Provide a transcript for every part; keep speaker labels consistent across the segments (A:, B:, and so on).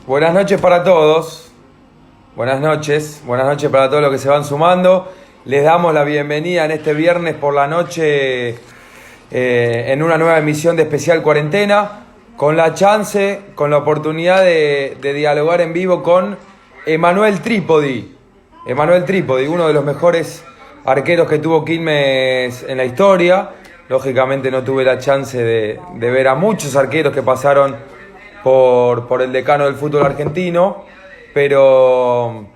A: Buenas noches para todos. Buenas noches para todos los que se van sumando. Les damos la bienvenida en este viernes por la noche en una nueva emisión de Especial Cuarentena, con la chance, con la oportunidad de dialogar en vivo con Emanuel Trípodi. Emanuel Trípodi, uno de los mejores arqueros que tuvo Quilmes en la historia. Lógicamente no tuve la chance de ver a muchos arqueros que pasaron por el decano del fútbol argentino, pero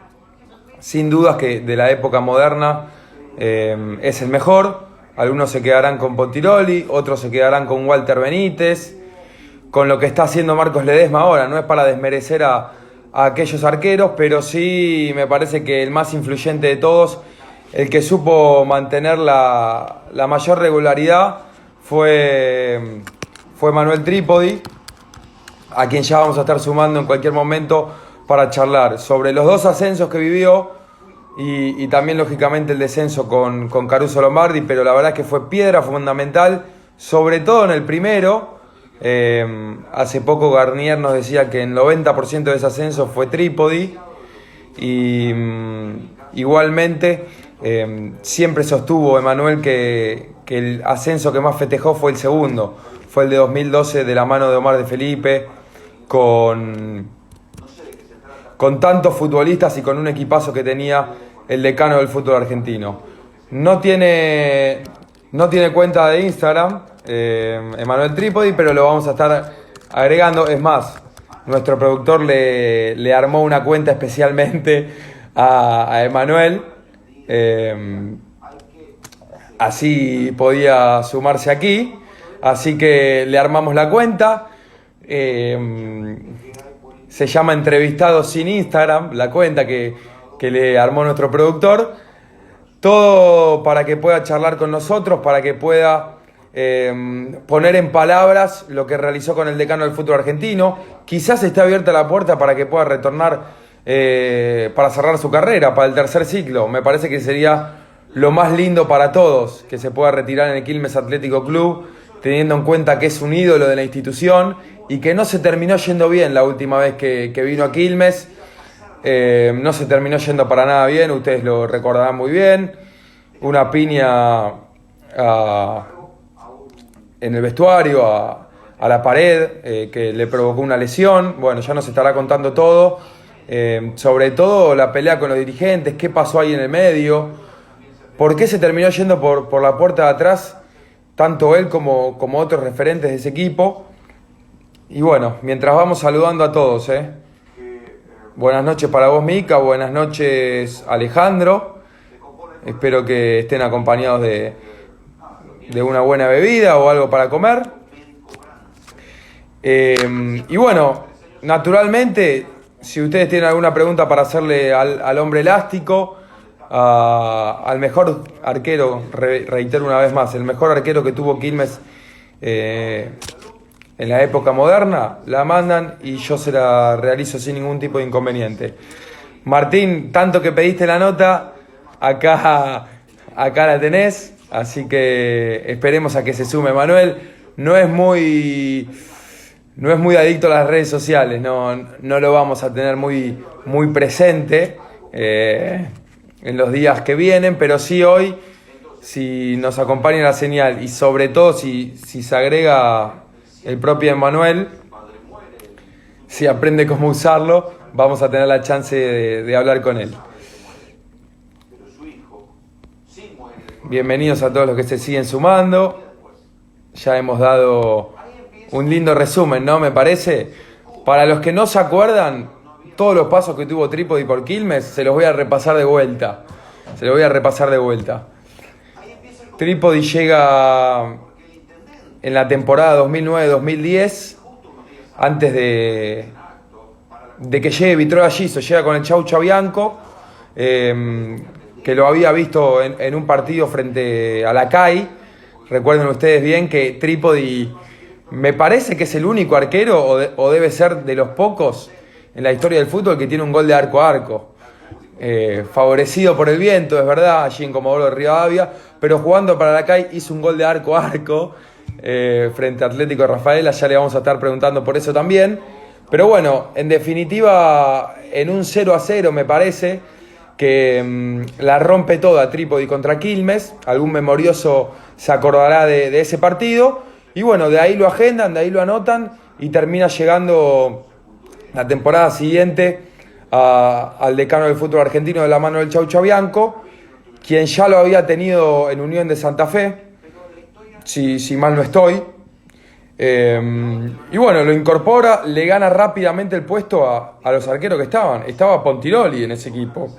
A: sin dudas que de la época moderna es el mejor. Algunos se quedarán con Pontiroli, otros se quedarán con Walter Benítez, con lo que está haciendo Marcos Ledesma ahora. No es para desmerecer a aquellos arqueros, pero sí me parece que el más influyente de todos, el que supo mantener la mayor regularidad, fue Emanuel Trípodi, a quien ya vamos a estar sumando en cualquier momento para charlar sobre los dos ascensos que vivió y también lógicamente el descenso con Caruso Lombardi, pero la verdad es que fue piedra fundamental, sobre todo en el primero. Hace poco Garnier nos decía que el 90% de ese ascenso fue Trípodi, y igualmente siempre sostuvo Emanuel que el ascenso que más festejó fue el segundo, fue el de 2012 de la mano de Omar de Felipe, con tantos futbolistas y con un equipazo que tenía el decano del fútbol argentino. No tiene cuenta de Instagram, Emanuel Trípodi, pero lo vamos a estar agregando. Es más, nuestro productor le armó una cuenta especialmente a Emanuel, así podía sumarse aquí, así que le armamos la cuenta. Se llama Entrevistados sin Instagram, la cuenta que le armó nuestro productor. Todo para que pueda charlar con nosotros, para que pueda poner en palabras lo que realizó con el decano del fútbol argentino. Quizás esté abierta la puerta para que pueda retornar para cerrar su carrera, para el tercer ciclo. Me parece que sería lo más lindo para todos, que se pueda retirar en el Quilmes Atlético Club, teniendo en cuenta que es un ídolo de la institución y que no se terminó yendo bien la última vez que vino a Quilmes. No se terminó yendo para nada bien, ustedes lo recordarán muy bien. Una piña en el vestuario, a la pared, que le provocó una lesión. Bueno, ya nos estará contando todo. Sobre todo la pelea con los dirigentes, qué pasó ahí en el medio, por qué se terminó yendo por la puerta de atrás, tanto él como otros referentes de ese equipo. Y bueno, mientras vamos saludando a todos, buenas noches para vos, Mica, buenas noches, Alejandro. Espero que estén acompañados de una buena bebida o algo para comer. Y bueno, naturalmente, si ustedes tienen alguna pregunta para hacerle al hombre elástico, al mejor arquero, reitero una vez más, el mejor arquero que tuvo Quilmes en la época moderna, la mandan y yo se la realizo sin ningún tipo de inconveniente. Martín, tanto que pediste la nota, acá la tenés, así que esperemos a que se sume Manuel. No es muy adicto a las redes sociales, no lo vamos a tener muy presente en los días que vienen, pero sí hoy, si nos acompaña la señal y sobre todo si se agrega el propio Emanuel, si aprende cómo usarlo, vamos a tener la chance de hablar con él. Bienvenidos a todos los que se siguen sumando. Ya hemos dado un lindo resumen, ¿no? Me parece. Para los que no se acuerdan, todos los pasos que tuvo Trípodi por Quilmes, se los voy a repasar de vuelta. Trípodi llega en la temporada 2009-2010, antes de que llegue Vitrola Giso, llega con el Chau Chabianco, que lo había visto en un partido frente a la CAI. Recuerden ustedes bien que Trípodi Me parece que es el único arquero, o debe ser de los pocos en la historia del fútbol, que tiene un gol de arco a arco. Favorecido por el viento, es verdad, allí en Comodoro de Rivadavia, pero jugando para la CAI hizo un gol de arco a arco frente a Atlético de Rafaela. Ya le vamos a estar preguntando por eso también. Pero bueno, en definitiva, en un 0-0 me parece que la rompe toda Trípodi contra Quilmes. Algún memorioso se acordará de ese partido. Y bueno, de ahí lo agendan, de ahí lo anotan y termina llegando la temporada siguiente al decano del fútbol argentino de la mano del Chau Chabianco, quien ya lo había tenido en Unión de Santa Fe, si mal no estoy. Y bueno, lo incorpora, le gana rápidamente el puesto a los arqueros que estaban. Estaba Pontiroli en ese equipo.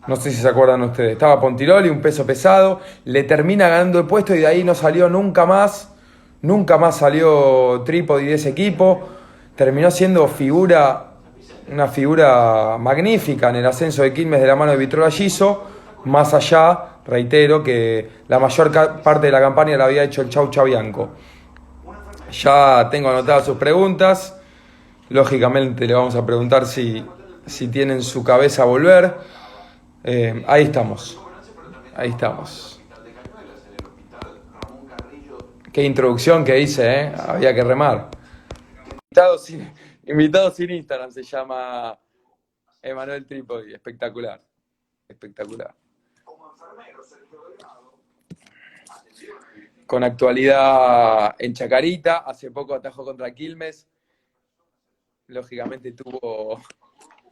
A: No sé si se acuerdan ustedes. Estaba Pontiroli, un peso pesado. Le termina ganando el puesto y de ahí no salió nunca más. Nunca más salió Trípodi de ese equipo. Terminó siendo una figura magnífica en el ascenso de Quilmes de la mano de Vitrollo Allizo. Más allá, reitero, que la mayor parte de la campaña la había hecho el Chau Chabianco. Ya tengo anotadas sus preguntas. Lógicamente le vamos a preguntar si tienen su cabeza a volver. Ahí estamos. Ahí estamos. Qué introducción que hice, ¿eh? Había que remar. Invitado sin Instagram se llama Emanuel Trípodi. Espectacular. Espectacular. Con actualidad en Chacarita. Hace poco atajó contra Quilmes. Lógicamente tuvo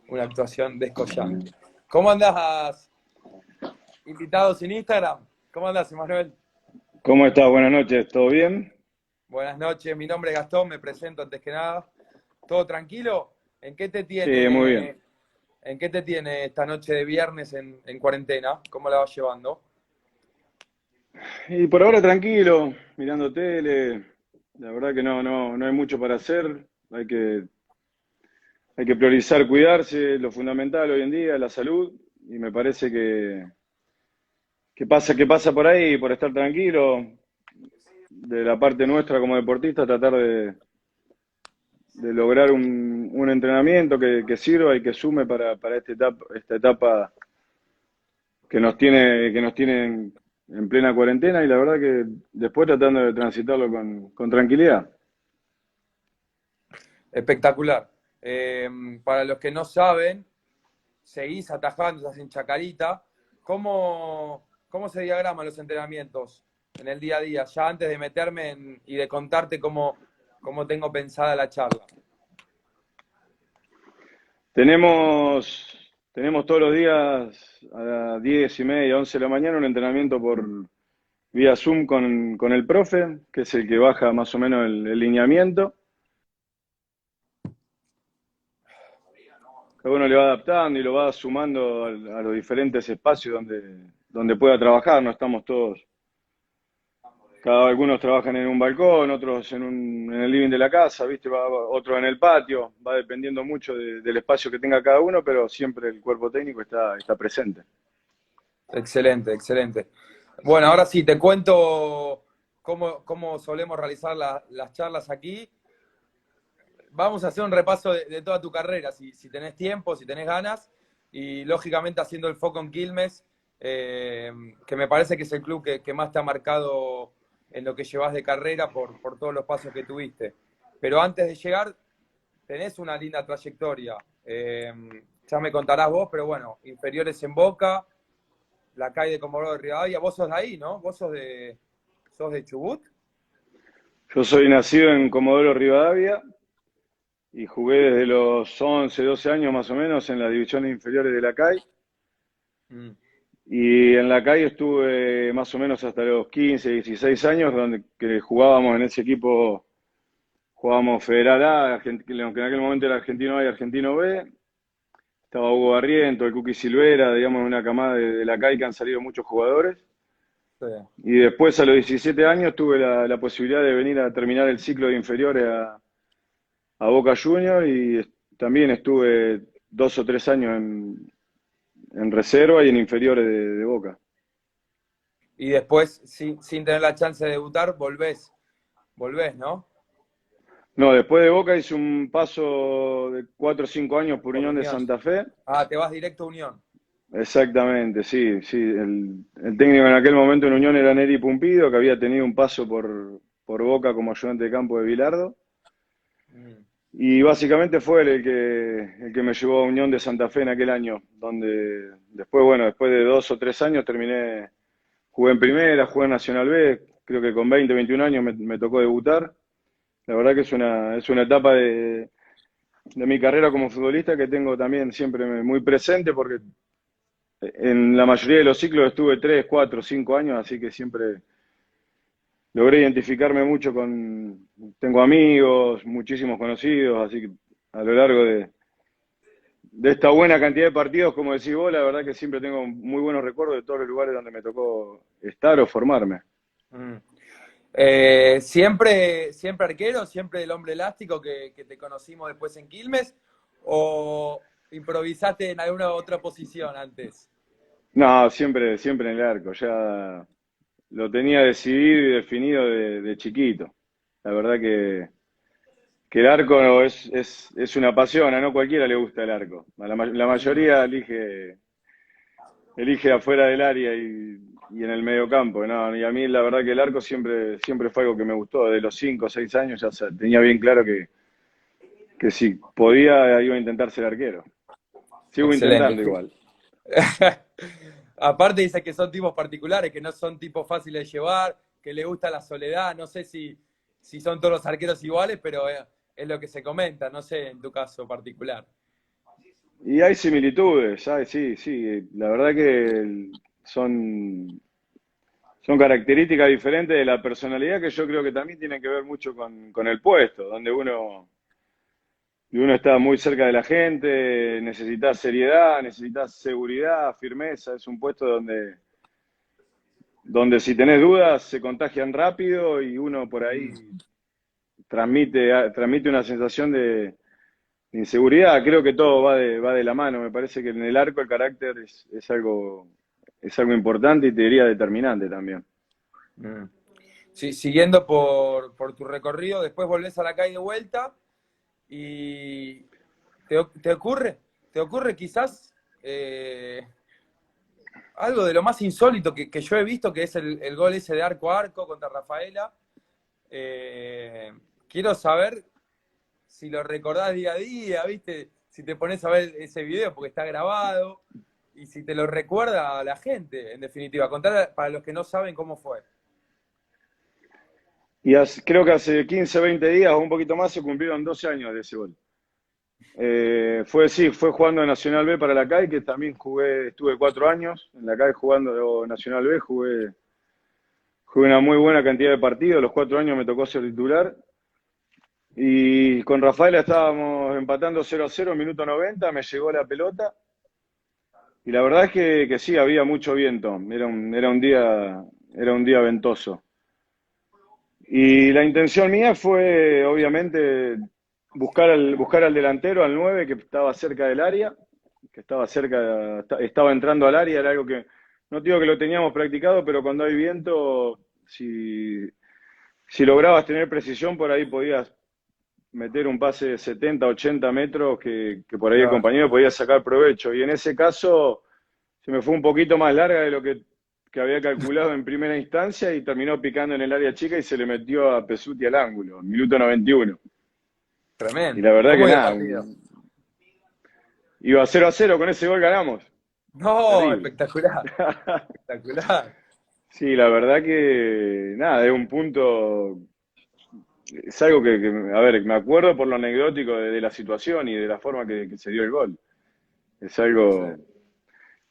A: una actuación descollante. ¿Cómo andás, invitado sin Instagram? ¿Cómo andás, Emanuel?
B: ¿Cómo estás? Buenas noches, ¿todo bien?
A: Buenas noches, mi nombre es Gastón, me presento antes que nada. ¿Todo tranquilo? ¿En qué te
B: Sí, muy bien.
A: tiene esta noche de viernes en cuarentena? ¿Cómo la vas llevando?
B: Y por ahora tranquilo, mirando tele. La verdad que no hay mucho para hacer. Hay que priorizar cuidarse, lo fundamental hoy en día, la salud. Y me parece que pasa por ahí, por estar tranquilo, de la parte nuestra como deportista, tratar de lograr un entrenamiento que sirva y que sume para esta etapa que nos tiene en plena cuarentena y la verdad que después tratando de transitarlo con tranquilidad.
A: Espectacular. Para los que no saben, seguís atajando, estás en Chacarita. ¿Cómo se diagraman los entrenamientos en el día a día? Ya antes de meterme y de contarte cómo tengo pensada la charla.
B: Tenemos todos los días a las 10:30, 11 de la mañana un entrenamiento por vía Zoom con el profe, que es el que baja más o menos el lineamiento. Cada uno le va adaptando y lo va sumando a los diferentes espacios donde pueda trabajar. No estamos todos. Algunos trabajan en un balcón, otros en el living de la casa, ¿viste? Otros en el patio. Va dependiendo mucho del espacio que tenga cada uno, pero siempre el cuerpo técnico está presente.
A: Excelente, excelente. Bueno, ahora sí, te cuento cómo solemos realizar las charlas aquí. Vamos a hacer un repaso de toda tu carrera, si tenés tiempo, si tenés ganas, y lógicamente haciendo el foco en Quilmes, que me parece que es el club que más te ha marcado en lo que llevas de carrera por todos los pasos que tuviste. Pero antes de llegar, tenés una linda trayectoria. Ya me contarás vos, pero bueno, inferiores en Boca, la calle de Comodoro de Rivadavia, vos sos de ahí, ¿no? ¿Sos de Chubut?
B: Yo soy nacido en Comodoro Rivadavia y jugué desde los 11, 12 años más o menos en las divisiones inferiores de la CAI.
A: Mm.
B: Y en la CAI estuve más o menos hasta los 15, 16 años, donde que jugábamos en ese equipo, jugábamos Federal A, que en aquel momento era Argentino A y Argentino B. Estaba Hugo Barriento, el Cookie Silvera, digamos, una camada de la CAI que han salido muchos jugadores.
A: Sí.
B: Y después, a los 17 años, tuve la posibilidad de venir a terminar el ciclo de inferiores a Boca Juniors y también estuve 2 o 3 años en reserva y en inferiores de Boca.
A: Y después, sin tener la chance de debutar, volvés, ¿no?
B: No, después de Boca hice un paso de 4 o 5 años por
A: Por
B: Unión de
A: Unión.
B: Santa Fe.
A: Ah, te vas directo a Unión.
B: Exactamente, sí, sí. El técnico en aquel momento en Unión era Neri Pumpido, que había tenido un paso por Boca como ayudante de campo de Bilardo.
A: Mm.
B: Y básicamente fue él el que me llevó a Unión de Santa Fe en aquel año, donde después, bueno, después de 2 o 3 años jugué en primera, jugué en Nacional B, creo que con 20, 21 años me tocó debutar. La verdad que es una etapa de mi carrera como futbolista que tengo también siempre muy presente porque en la mayoría de los ciclos estuve 3, 4, 5 años, así que siempre logré identificarme mucho tengo amigos, muchísimos conocidos, así que a lo largo de esta buena cantidad de partidos, como decís vos, la verdad que siempre tengo muy buenos recuerdos de todos los lugares donde me tocó estar o formarme.
A: Mm. ¿Siempre arquero, siempre el hombre elástico que te conocimos después en Quilmes? ¿O improvisaste en alguna otra posición antes?
B: No, siempre en el arco, ya lo tenía decidido y definido de chiquito. La verdad que el arco es una pasión, a no cualquiera le gusta el arco. La mayoría elige afuera del área y en el medio campo, ¿no? Y a mí la verdad que el arco siempre fue algo que me gustó. De los 5 o 6 años tenía bien claro que si podía iba a intentar ser arquero. Sigo
A: Excelente.
B: intentando igual.
A: Aparte dice que son tipos particulares, que no son tipos fáciles de llevar, que le gusta la soledad. No sé si son todos los arqueros iguales, pero es lo que se comenta, no sé en tu caso particular.
B: Y hay similitudes, ¿sabes? Sí, sí. La verdad que son características diferentes de la personalidad que yo creo que también tienen que ver mucho con el puesto, donde uno está muy cerca de la gente, necesitas seriedad, necesitas seguridad, firmeza. Es un puesto donde si tenés dudas se contagian rápido y uno por
A: Mm.
B: ahí transmite una sensación de inseguridad. Creo que todo va de la mano. Me parece que en el arco el carácter es algo importante y te diría determinante también.
A: Mm. Sí, siguiendo por tu recorrido, después volvés a la calle de vuelta y te ocurre, te ocurre quizás algo de lo más insólito que yo he visto, que es el gol ese de arco a arco contra Rafaela. Quiero saber si lo recordás día a día, ¿viste? Si te pones a ver ese video porque está grabado y si te lo recuerda a la gente, en definitiva. Contar para los que no saben cómo fue.
B: Y creo que hace 15, 20 días o un poquito más se cumplieron 12 años de ese gol. Fue jugando en Nacional B para la CAI, que también estuve 4 años en la CAI jugando Nacional B, jugué una muy buena cantidad de partidos, los 4 años me tocó ser titular. Y con Rafaela estábamos empatando 0-0, minuto 90, me llegó la pelota. Y la verdad es que sí, había mucho viento, era un día ventoso. Y la intención mía fue, obviamente, buscar al delantero, al 9 que estaba cerca del área, estaba entrando al área, era algo que, no digo que lo teníamos practicado, pero cuando hay viento, si lograbas tener precisión, por ahí podías meter un pase de 70, 80 metros que por ahí el
A: Claro.
B: compañero podía sacar provecho. Y en ese caso se me fue un poquito más larga de lo que había calculado en primera instancia y terminó picando en el área chica y se le metió a Pesuti al ángulo, minuto 91. Y la
A: Tremendo.
B: verdad que
A: ¿Cómo iba el
B: nada,
A: partido?
B: iba 0-0, con ese gol ganamos.
A: No,
B: Terrible.
A: espectacular. Espectacular.
B: Sí, la verdad que nada, es un punto, es algo a ver, me acuerdo por lo anecdótico de la situación y de la forma que se dio el gol. Es
A: Sí.
B: algo,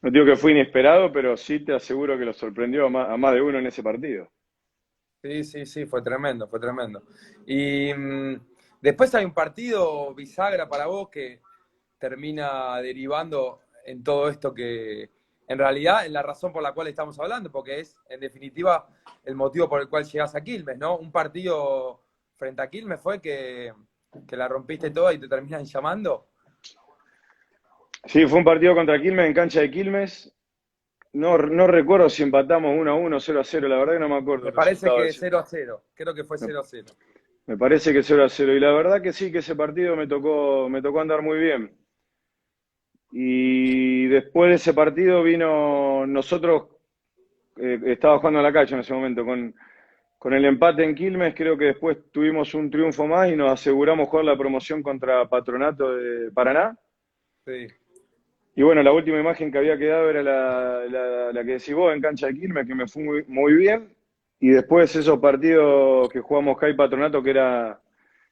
B: no digo que fue inesperado, pero sí te aseguro que lo sorprendió a más de uno en ese partido.
A: Sí, sí, sí, fue tremendo, fue tremendo. Y después hay un partido bisagra para vos que termina derivando en todo esto que, en realidad, es la razón por la cual estamos hablando, porque es, en definitiva, el motivo por el cual llegás a Quilmes, ¿no? Un partido frente a Quilmes fue que la rompiste toda y te terminan llamando.
B: Sí, fue un partido contra Quilmes en cancha de Quilmes. No recuerdo si empatamos 1-1, 0-0, la verdad que no me acuerdo
A: Me
B: el
A: parece
B: resultado de
A: que
B: ese.
A: 0-0, creo que fue
B: Me,
A: 0-0.
B: Me parece que 0-0. Y la verdad que sí, que ese partido me tocó andar muy bien. Y después de ese partido vino, nosotros estaba jugando en la calle en ese momento, con el empate en Quilmes, creo que después tuvimos un triunfo más y nos aseguramos jugar la promoción contra Patronato de Paraná.
A: Sí.
B: Y bueno, la última imagen que había quedado era la que decís vos en cancha de Quilmes, que me fue muy bien. Y después esos partidos que jugamos acá y Patronato, que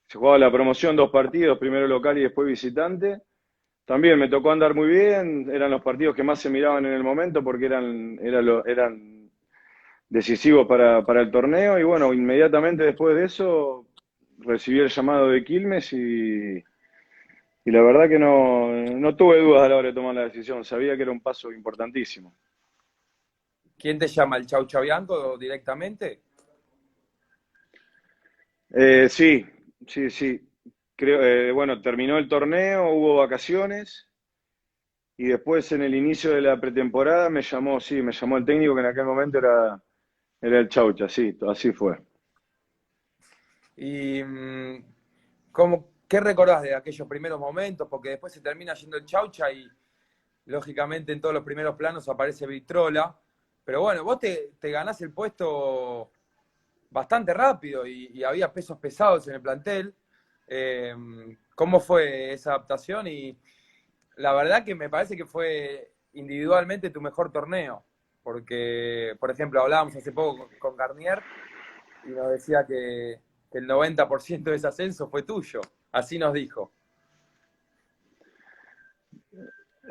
B: se jugaba la promoción, 2 partidos, primero local y después visitante. También me tocó andar muy bien, eran los partidos que más se miraban en el momento porque eran decisivos para el torneo. Y bueno, inmediatamente después de eso recibí el llamado de Quilmes y la verdad que no tuve dudas a la hora de tomar la decisión, sabía que era un paso importantísimo.
A: ¿Quién te llama? ¿El Chau Chabianco directamente?
B: Sí, sí, sí. Creo, bueno, terminó el torneo, hubo vacaciones y después en el inicio de la pretemporada sí, me llamó el técnico que en aquel momento era el Chaucha, sí, así fue.
A: ¿Y qué recordás de aquellos primeros momentos? Porque después se termina yendo el Chaucha y lógicamente en todos los primeros planos aparece Vitrola. Pero bueno, vos te ganás el puesto bastante rápido y había pesos pesados en el plantel. Eh, ¿Cómo fue esa adaptación? Y la verdad que me parece que fue individualmente tu mejor torneo. Porque, por ejemplo, hablábamos hace poco con Garnier y nos decía que el 90% de ese ascenso fue tuyo. Así nos dijo.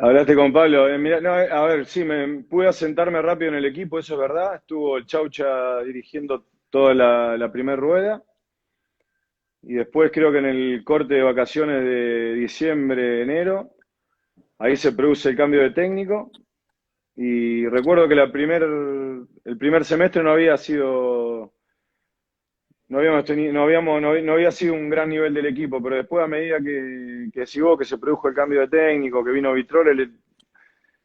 B: Hablaste con Pablo. Mirá, no, a ver, sí, me pude asentarme rápido en el equipo, eso es verdad. Estuvo el Chaucha dirigiendo toda la primera rueda. Y después creo que en el corte de vacaciones de diciembre, enero, ahí se produce el cambio de técnico. Y recuerdo que el primer semestre no había sido, no habíamos tenido, no había sido un gran nivel del equipo, pero después a medida que sigo, que se produjo el cambio de técnico, que vino Vitrolli,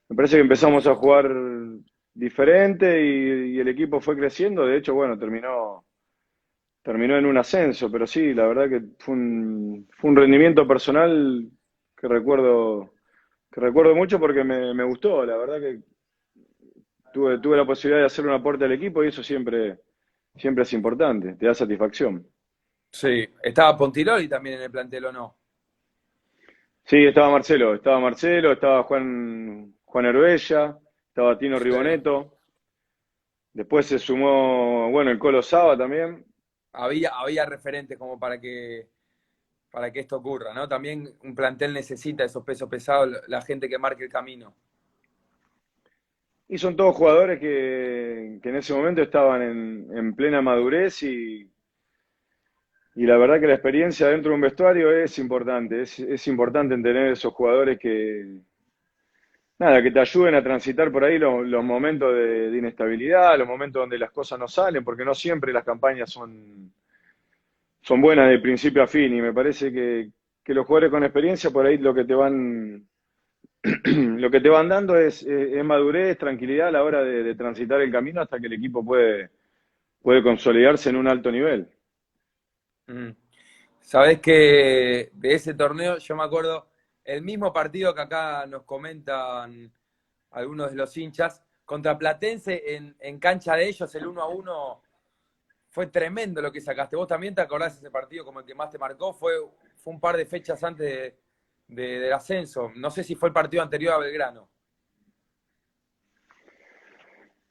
B: me parece que empezamos a jugar diferente y el equipo fue creciendo. De hecho, bueno, terminó en un ascenso, pero sí, la verdad que fue un rendimiento personal que recuerdo mucho porque me gustó. La verdad que tuve la posibilidad de hacer un aporte al equipo y eso siempre es importante, te da satisfacción.
A: Sí, estaba Pontiroli también en el plantel, ¿o no?
B: Sí, estaba Juan Herbella, estaba Tino
A: Sí.
B: Riboneto, después se sumó, bueno, el Colo Saba también.
A: Había referentes como para que esto ocurra, ¿no? También un plantel necesita esos pesos pesados, la gente que marque el camino.
B: Y son todos jugadores que en ese momento estaban en plena madurez y la verdad que la experiencia dentro de un vestuario es importante. Es importante en tener esos jugadores que te ayuden a transitar por ahí los momentos de inestabilidad, los momentos donde las cosas no salen, porque no siempre las campañas son buenas de principio a fin. Y me parece que los jugadores con experiencia por ahí lo que te van dando es madurez, tranquilidad a la hora de transitar el camino hasta que el equipo puede consolidarse en un alto nivel.
A: Mm. Sabés que de ese torneo yo me acuerdo el mismo partido que acá nos comentan algunos de los hinchas, contra Platense en cancha de ellos, el 1-1 fue tremendo lo que sacaste. ¿Vos también te acordás de ese partido como el que más te marcó? Fue un par de fechas antes del ascenso. No sé si fue el partido anterior a Belgrano.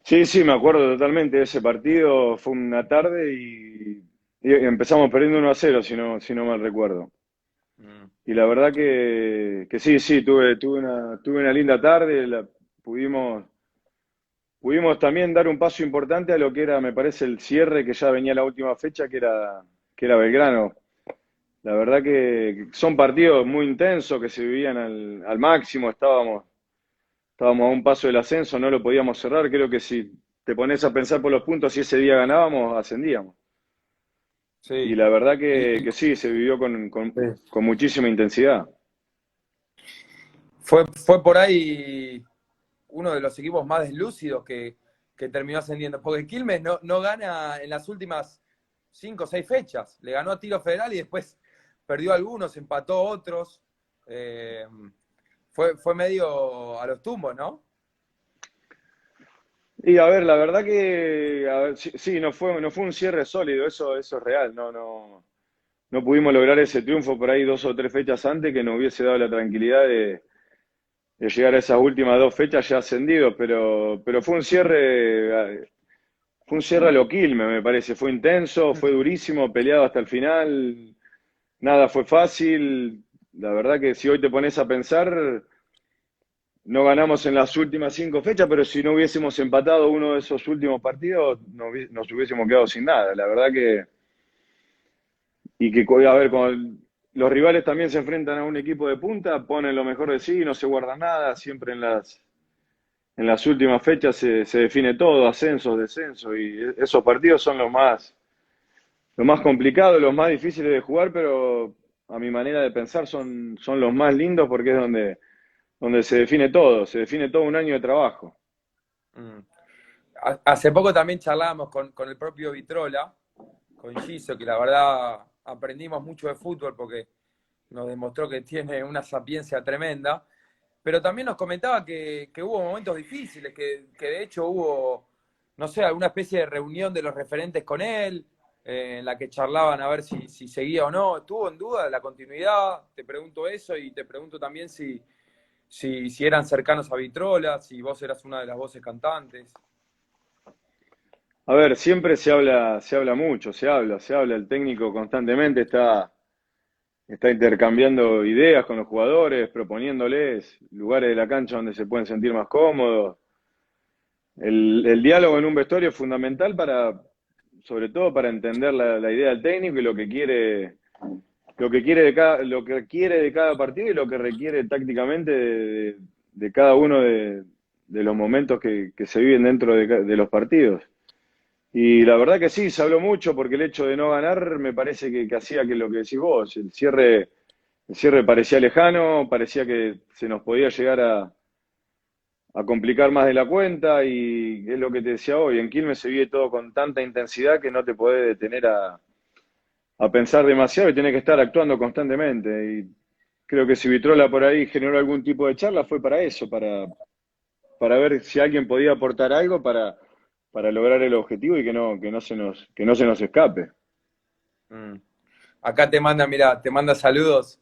B: Sí, sí, me acuerdo totalmente de ese partido. Fue una tarde y empezamos perdiendo 1-0, si no mal recuerdo.
A: Mm.
B: Y la verdad que sí, sí, tuve una linda tarde. Pudimos también dar un paso importante a lo que era, me parece, el cierre que ya venía la última fecha, que era Belgrano. La verdad que son partidos muy intensos que se vivían al máximo. Estábamos a un paso del ascenso, no lo podíamos cerrar. Creo que si te pones a pensar por los puntos, si ese día ganábamos, ascendíamos. Y
A: Sí.
B: la verdad
A: Y-
B: que sí, se vivió con, con-
A: sí.
B: con muchísima intensidad.
A: Fue por ahí uno de los equipos más deslúcidos que terminó ascendiendo. Porque Quilmes no gana en las últimas 5 o 6 fechas. Le ganó a Tiro Federal y después perdió algunos, empató otros. Fue medio a los tumbos, ¿no?
B: Y a ver, la verdad que a ver, sí, sí, no fue un cierre sólido, eso es real, no pudimos lograr ese triunfo por ahí 2 o 3 fechas antes que nos hubiese dado la tranquilidad de llegar a esas últimas 2 fechas ya ascendidos, pero fue un cierre a lo Quilmes, me parece, fue intenso, fue durísimo, peleado hasta el final, nada fue fácil, la verdad que si hoy te pones a pensar, no ganamos en las últimas 5 fechas, pero si no hubiésemos empatado uno de esos últimos partidos, nos hubiésemos quedado sin nada, la verdad que... Y que, a ver, cuando los rivales también se enfrentan a un equipo de punta, ponen lo mejor de sí, no se guardan nada, siempre en las últimas fechas se define todo, ascensos, descensos, y esos partidos son los más complicados, los más difíciles de jugar, pero a mi manera de pensar son los más lindos porque es donde se define todo un año de trabajo.
A: Mm. Hace poco también charlábamos con el propio Vitrola, con Giso, que la verdad aprendimos mucho de fútbol porque nos demostró que tiene una sapiencia tremenda, pero también nos comentaba que hubo momentos difíciles, que de hecho hubo, no sé, alguna especie de reunión de los referentes con él, en la que charlaban a ver si seguía o no. ¿Estuvo en duda la continuidad? Te pregunto eso y te pregunto también si eran cercanos a Vitrola, si vos eras una de las voces cantantes.
B: A ver, siempre se habla mucho, se habla, el técnico constantemente está intercambiando ideas con los jugadores, proponiéndoles lugares de la cancha donde se pueden sentir más cómodos. El diálogo en un vestuario es fundamental sobre todo para entender la idea del técnico y lo que quiere de cada partido y lo que requiere tácticamente de cada uno de los momentos que se viven dentro de los partidos. Y la verdad que sí, se habló mucho porque el hecho de no ganar me parece que hacía que lo que decís vos, el cierre parecía lejano, parecía que se nos podía llegar a complicar más de la cuenta y es lo que te decía hoy, en Quilmes se vive todo con tanta intensidad que no te podés detener a pensar demasiado y tenés que estar actuando constantemente. Y creo que si Vitrola por ahí generó algún tipo de charla fue para eso, para ver si alguien podía aportar algo para lograr el objetivo y que no se nos escape.
A: Mm. Acá te manda, mira, te manda saludos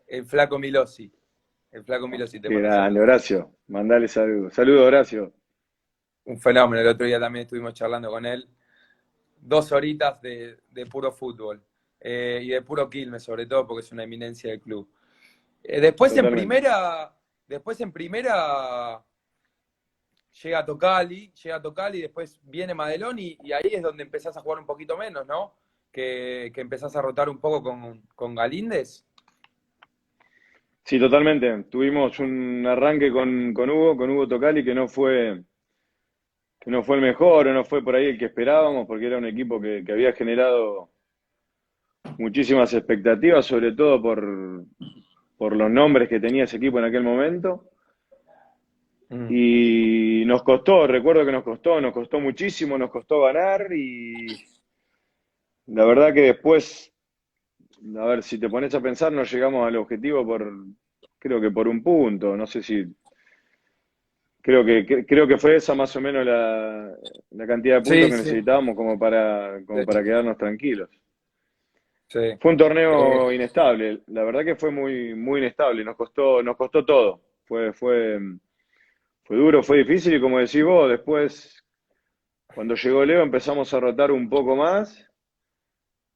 A: el flaco Milosi. El flaco Milosi te
B: Qué
A: manda
B: grande,
A: saludos.
B: Horacio. Mandale saludos. Saludos, Horacio.
A: Un fenómeno. El otro día también estuvimos charlando con él. 2 horitas de puro fútbol. Y de puro Quilmes, sobre todo, porque es una eminencia del club. Después en
B: Totalmente.
A: primera, después en primera llega Tocali, después viene Madelón y ahí es donde empezás a jugar un poquito menos, ¿no? Que empezás a rotar un poco con Galíndez.
B: Sí, totalmente. Tuvimos un arranque con Hugo Tocali que no fue el mejor o no fue por ahí el que esperábamos, porque era un equipo que había generado muchísimas expectativas, sobre todo por los nombres que tenía ese equipo en aquel momento.
A: Mm.
B: Y recuerdo que nos costó muchísimo, nos costó ganar y la verdad que después, a ver, si te pones a pensar, no llegamos al objetivo creo que por un punto, no sé si, creo que fue esa más o menos la cantidad de puntos
A: Sí,
B: que
A: sí.
B: necesitábamos como para, como para quedarnos tranquilos.
A: Sí.
B: Fue un
A: Eh,
B: torneo inestable, la verdad que fue muy, muy inestable, nos costó todo. Fue duro, fue difícil y como decís vos, después, cuando llegó Leo empezamos a rotar un poco más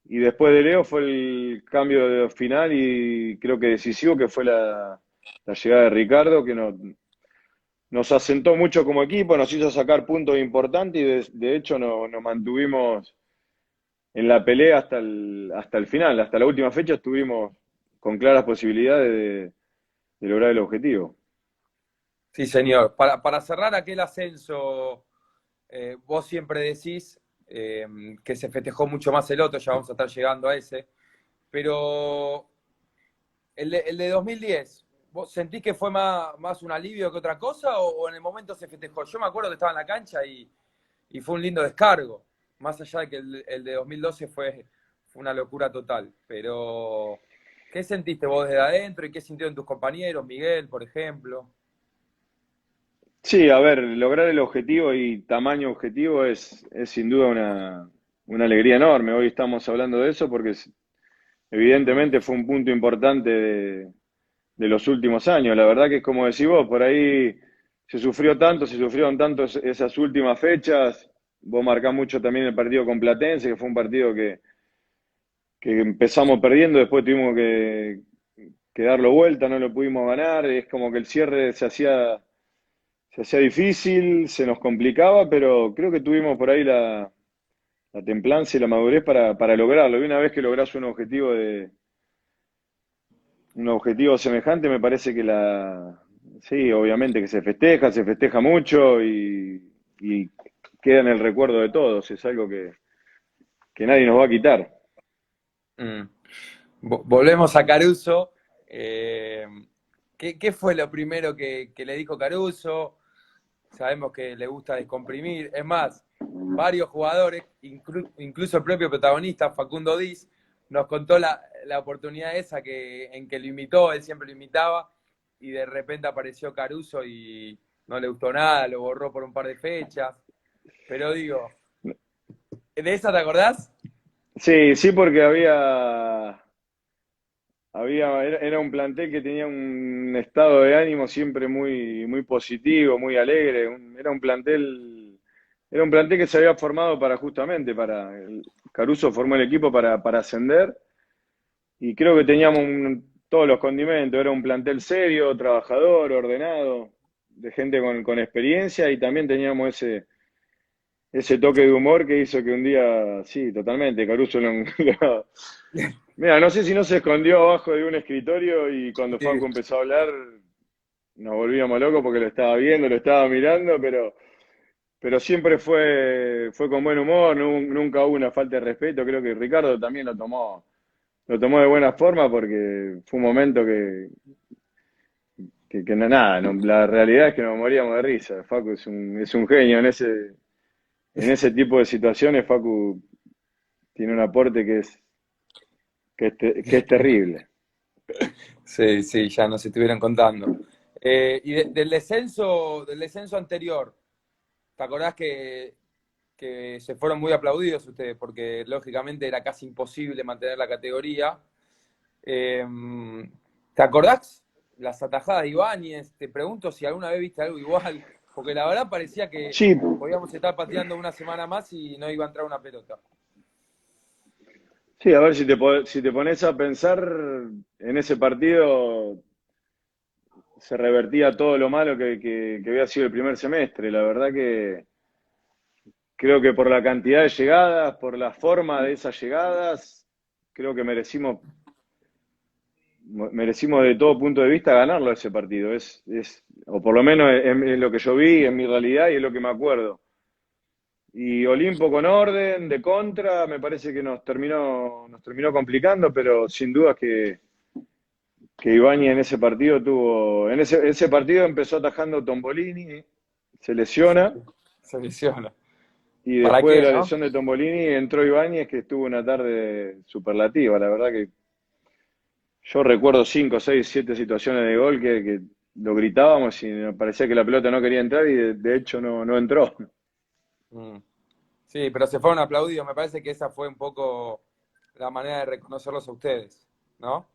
B: y después de Leo fue el cambio de final y creo que decisivo que fue la llegada de Ricardo, que nos asentó mucho como equipo, nos hizo sacar puntos importantes y de hecho nos mantuvimos en la pelea hasta el final, hasta la última fecha estuvimos con claras posibilidades de lograr el objetivo.
A: sí, señor. Para cerrar aquel ascenso, vos siempre decís que se festejó mucho más el otro, ya vamos a estar llegando a ese, pero el de 2010, ¿vos sentís que fue más un alivio que otra cosa o en el momento se festejó? Yo me acuerdo que estaba en la cancha y fue un lindo descargo. más allá de que el de 2012 fue una locura total, pero ¿qué sentiste vos desde adentro y qué sintieron tus compañeros, Miguel, por ejemplo?
B: Sí, a ver, lograr el objetivo y tamaño objetivo es sin duda una alegría enorme. Hoy estamos hablando de eso porque
A: Mm,
B: evidentemente fue un punto importante de los últimos años. La verdad que es como decís vos, por ahí se sufrieron tanto esas últimas fechas. Vos marcás mucho también el partido con Platense, que fue un partido que empezamos perdiendo, después tuvimos que darlo vuelta, no lo pudimos ganar. Es como que el cierre se hacía difícil, se nos complicaba, pero creo que tuvimos por ahí la templanza y la madurez para lograrlo. Y una vez que lográs un objetivo semejante, me parece que sí, obviamente que se festeja mucho y queda en el recuerdo de todos. Es algo que nadie nos va a quitar.
A: mm. Volvemos a Caruso. Eh, ¿qué fue lo primero que le dijo Caruso? Sabemos que le gusta descomprimir. Es más, varios jugadores, incluso el propio protagonista, Facundo Diz, nos contó la oportunidad esa en que lo imitó, él siempre lo imitaba, y de repente apareció Caruso y no le gustó nada, lo borró por un par de fechas. Pero digo, ¿de esa te acordás?
B: Sí, sí, porque era un plantel que tenía un estado de ánimo siempre muy positivo, muy alegre. Era un plantel que se había formado para justamente Caruso formó el equipo para ascender y creo que teníamos todos los condimentos. Era un plantel serio, trabajador, ordenado, de gente con experiencia y también teníamos ese toque de humor que hizo que un día, sí, totalmente, Caruso Mira, no sé si no se escondió abajo de un escritorio y cuando
A: Sí.
B: Facu empezó a hablar nos volvíamos locos porque lo estaba viendo, lo estaba mirando, pero siempre fue con buen humor, nunca hubo una falta de respeto. Creo que Ricardo también lo tomó de buena forma porque fue un momento que nada, la realidad es que nos moríamos de risa. Facu es un genio en ese tipo de situaciones. Facu tiene un aporte que es terrible.
A: Sí, sí, ya nos estuvieron contando. Y del descenso anterior, ¿te acordás que se fueron muy aplaudidos ustedes? Porque lógicamente era casi imposible mantener la categoría. Eh, ¿Te acordás las atajadas de Ibáñez? Te pregunto si alguna vez viste algo igual, porque la verdad parecía que
B: Sí,
A: podíamos estar pateando una semana más y no iba a entrar una pelota.
B: sí, a ver si te pones a pensar en ese partido, se revertía todo lo malo que había sido el primer semestre. La verdad que creo que por la cantidad de llegadas, por la forma de esas llegadas, creo que merecimos de todo punto de vista ganarlo ese partido. O por lo menos es lo que yo vi, en mi realidad y es lo que me acuerdo. Y Olimpo con orden, de contra, me parece que nos terminó complicando, pero sin duda que Ibáñez en ese partido ese partido empezó atajando Tombolini, se lesiona,
A: Se lesiona.
B: y
A: ¿Para
B: después de
A: qué,
B: la
A: no?
B: lesión de Tombolini entró Ibáñez, que estuvo una tarde superlativa. La verdad que yo recuerdo 5, 6, 7 situaciones de gol que lo gritábamos y nos parecía que la pelota no quería entrar y de hecho no entró.
A: Mm. Sí, pero se fueron aplaudidos. Me parece que esa fue un poco la manera de reconocerlos a ustedes, ¿no?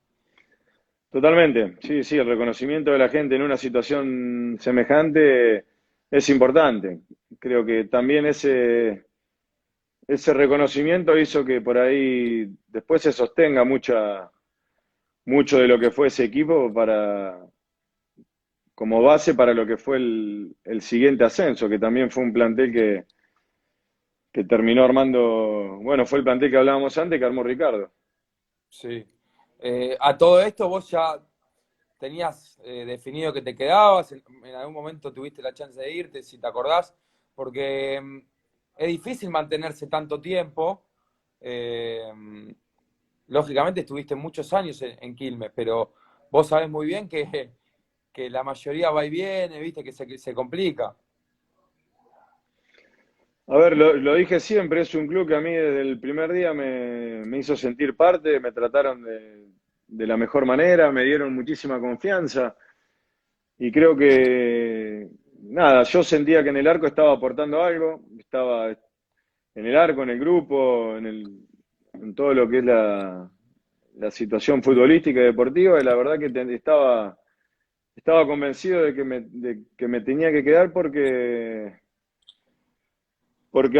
B: Totalmente, sí, sí, el reconocimiento de la gente en una situación semejante es importante. Creo que también ese reconocimiento hizo que por ahí después se sostenga mucho de lo que fue ese equipo como base para lo que fue el siguiente ascenso, que también fue un plantel que terminó armando, bueno, fue el plantel que hablábamos antes que armó Ricardo.
A: Sí. A todo esto vos ya tenías definido que te quedabas, en algún momento tuviste la chance de irte, si te acordás, porque es difícil mantenerse tanto tiempo. eh, Lógicamente estuviste muchos años en Quilmes, pero vos sabés muy bien que la mayoría va y viene, viste, que se complica.
B: A ver, lo dije siempre, es un club que a mí desde el primer día me hizo sentir parte, me trataron de la mejor manera, me dieron muchísima confianza y creo que, nada, yo sentía que en el arco estaba aportando algo, estaba en el arco, en el grupo, en todo lo que es la situación futbolística y deportiva, y la verdad que estaba convencido de que me tenía que quedar porque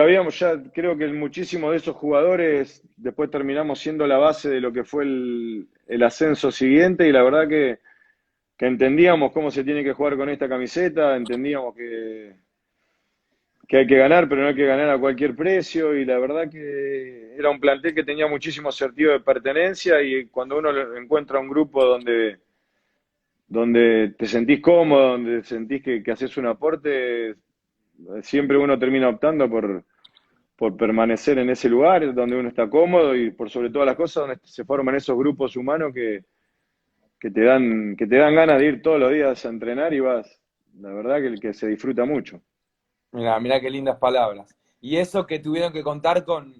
B: habíamos ya, creo que muchísimos de esos jugadores después terminamos siendo la base de lo que fue el ascenso siguiente, y la verdad que entendíamos cómo se tiene que jugar con esta camiseta, entendíamos que hay que ganar, pero no hay que ganar a cualquier precio, y la verdad que era un plantel que tenía muchísimo sentido de pertenencia, y cuando uno encuentra un grupo donde te sentís cómodo, donde sentís que haces un aporte, siempre uno termina optando por permanecer en ese lugar donde uno está cómodo, y por sobre todas las cosas donde se forman esos grupos humanos que te dan ganas de ir todos los días a entrenar, y vas, la verdad que se disfruta mucho.
A: Mirá, mirá qué lindas palabras. Y eso que tuvieron que contar con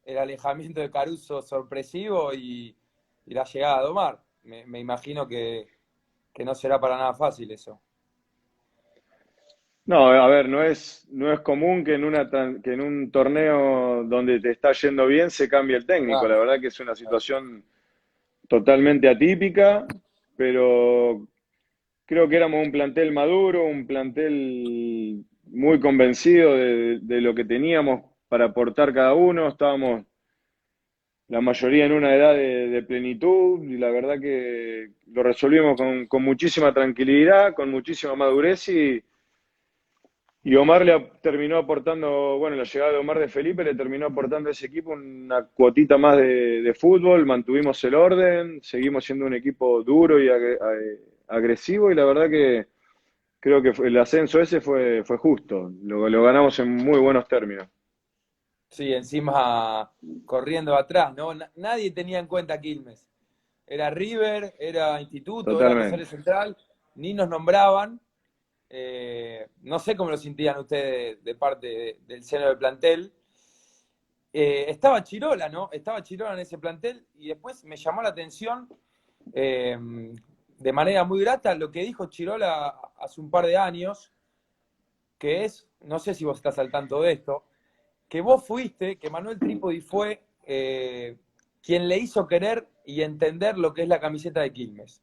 A: el alejamiento de Caruso sorpresivo y la llegada de Omar. Me imagino que no será para nada fácil eso.
B: No, a ver, no es común que que en un torneo donde te está yendo bien se cambie el técnico. La
A: Claro,
B: verdad que es una
A: claro.
B: situación totalmente atípica, pero creo que éramos un plantel maduro, un plantel muy convencido de lo que teníamos para aportar cada uno. Estábamos la mayoría en una edad de plenitud, y la verdad que lo resolvimos con muchísima tranquilidad, con muchísima madurez, y Omar terminó aportando, bueno, la llegada de Omar de Felipe le terminó aportando a ese equipo una cuotita más de fútbol, mantuvimos el orden, seguimos siendo un equipo duro y agresivo, y la verdad que creo que el ascenso ese fue justo, lo ganamos en muy buenos términos.
A: Sí, encima corriendo atrás, ¿no? Nadie tenía en cuenta a Quilmes. Era River, era Instituto, era Rosario
B: Totalmente.
A: Central, ni nos nombraban. No sé cómo lo sentían ustedes de parte del seno del plantel. Estaba Chirola, ¿no? Estaba Chirola en ese plantel y después me llamó la atención eh, de manera muy grata lo que dijo Chirola hace un par de años, que es, no sé si vos estás al tanto de esto, que vos fuiste, que Manuel Trípodi fue quien le hizo querer y entender lo que es la camiseta de Quilmes.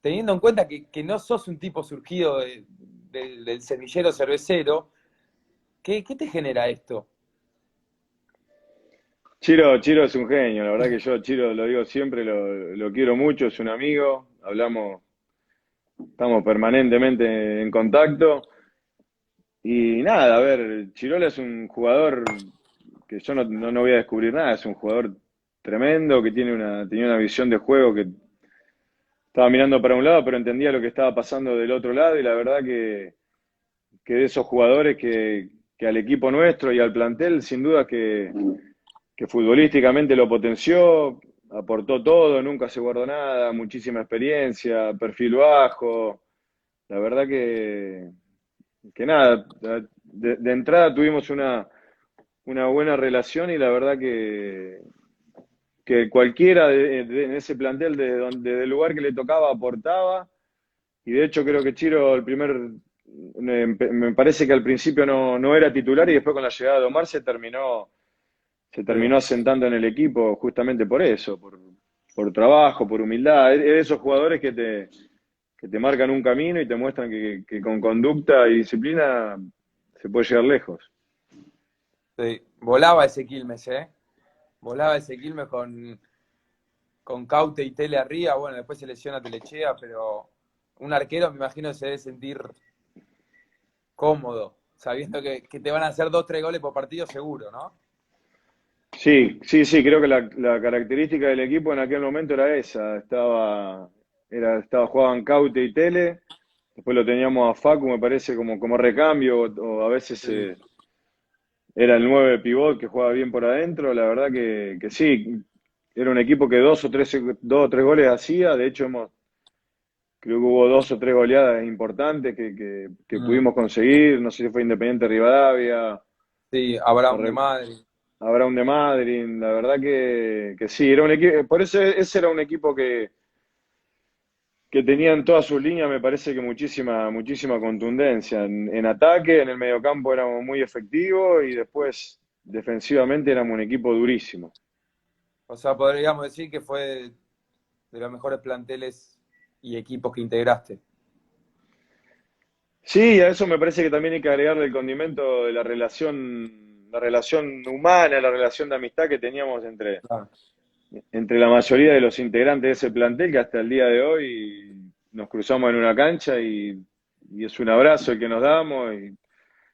A: Teniendo en cuenta que no sos un tipo surgido del semillero cervecero, ¿qué te genera esto?
B: Chiro es un genio, la verdad que yo Chiro lo digo siempre, lo quiero mucho, es un amigo, hablamos, estamos permanentemente en contacto. Y nada, a ver, Chirola es un jugador que yo no voy a descubrir nada, es un jugador tremendo, que tenía una visión de juego que estaba mirando para un lado, pero entendía lo que estaba pasando del otro lado, y la verdad que de esos jugadores que al equipo nuestro y al plantel, sin duda que futbolísticamente lo potenció, aportó todo, nunca se guardó nada, muchísima experiencia, perfil bajo, la verdad que nada, de entrada tuvimos una buena relación, y la verdad que cualquiera en ese plantel del lugar que le tocaba aportaba, y de hecho creo que Chiro me parece que al principio no era titular, y después con la llegada de Omar se terminó
A: Sí,
B: asentando en el equipo justamente por eso, por trabajo, por humildad. Es de esos jugadores que te marcan un camino y te muestran que con conducta y disciplina se puede llegar lejos.
A: sí. Volaba ese Quilmes, ¿eh? Volaba ese Quilmes con Caute y Tele arriba. Bueno, después se lesiona Telechea, pero un arquero me imagino que se debe sentir cómodo, sabiendo que te van a hacer dos, tres goles por partido seguro, ¿no?
B: Sí, sí, sí, creo que la característica del equipo en aquel momento era esa. Jugaban Caute y Tele, después lo teníamos a Facu, me parece, como recambio, o a veces
A: Sí.
B: era el 9 pivot que jugaba bien por adentro. La verdad que sí, era un equipo que dos o tres goles hacía. De hecho, creo que hubo dos o tres goleadas importantes que
A: Mm.
B: pudimos conseguir. No sé si fue Independiente Rivadavia,
A: Sí,
B: Me
A: Abraham de
B: re-
A: Madrid.
B: Abraham de Madrid, la verdad que sí, era un equipo, por eso ese era un equipo que tenía en todas sus líneas, me parece que muchísima contundencia. En ataque, en el mediocampo éramos muy efectivos y después defensivamente éramos un equipo durísimo.
A: O sea, podríamos decir que fue de los mejores planteles y equipos que integraste.
B: Sí, a eso me parece que también hay que agregarle el condimento de la relación humana, la relación de amistad que teníamos
A: Claro.
B: entre la mayoría de los integrantes de ese plantel, que hasta el día de hoy nos cruzamos en una cancha y es un abrazo el que nos damos y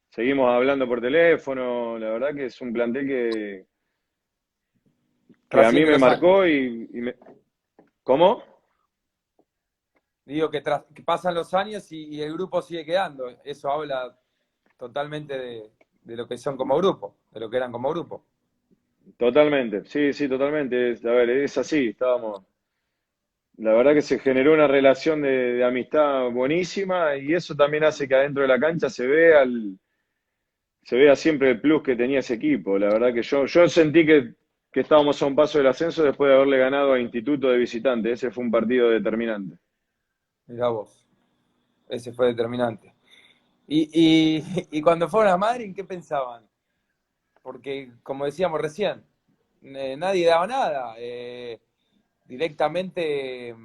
B: seguimos hablando por teléfono. La verdad que es un plantel que a mí
A: Trasciende
B: me
A: los años.
B: marcó ¿Cómo?
A: Digo que pasan los años y el grupo sigue quedando. Eso habla totalmente de lo que son como grupo, de lo que eran como grupo.
B: Totalmente, sí, sí, totalmente. A ver, es así, estábamos. La verdad que se generó una relación de amistad buenísima y eso también hace que adentro de la cancha se vea siempre el plus que tenía ese equipo. La verdad que yo sentí que estábamos a un paso del ascenso después de haberle ganado a Instituto de visitante. Ese fue un partido determinante.
A: Mirá vos, ese fue determinante. Y cuando fueron a Madrid, ¿qué pensaban? Porque, como decíamos recién, nadie daba nada. Directamente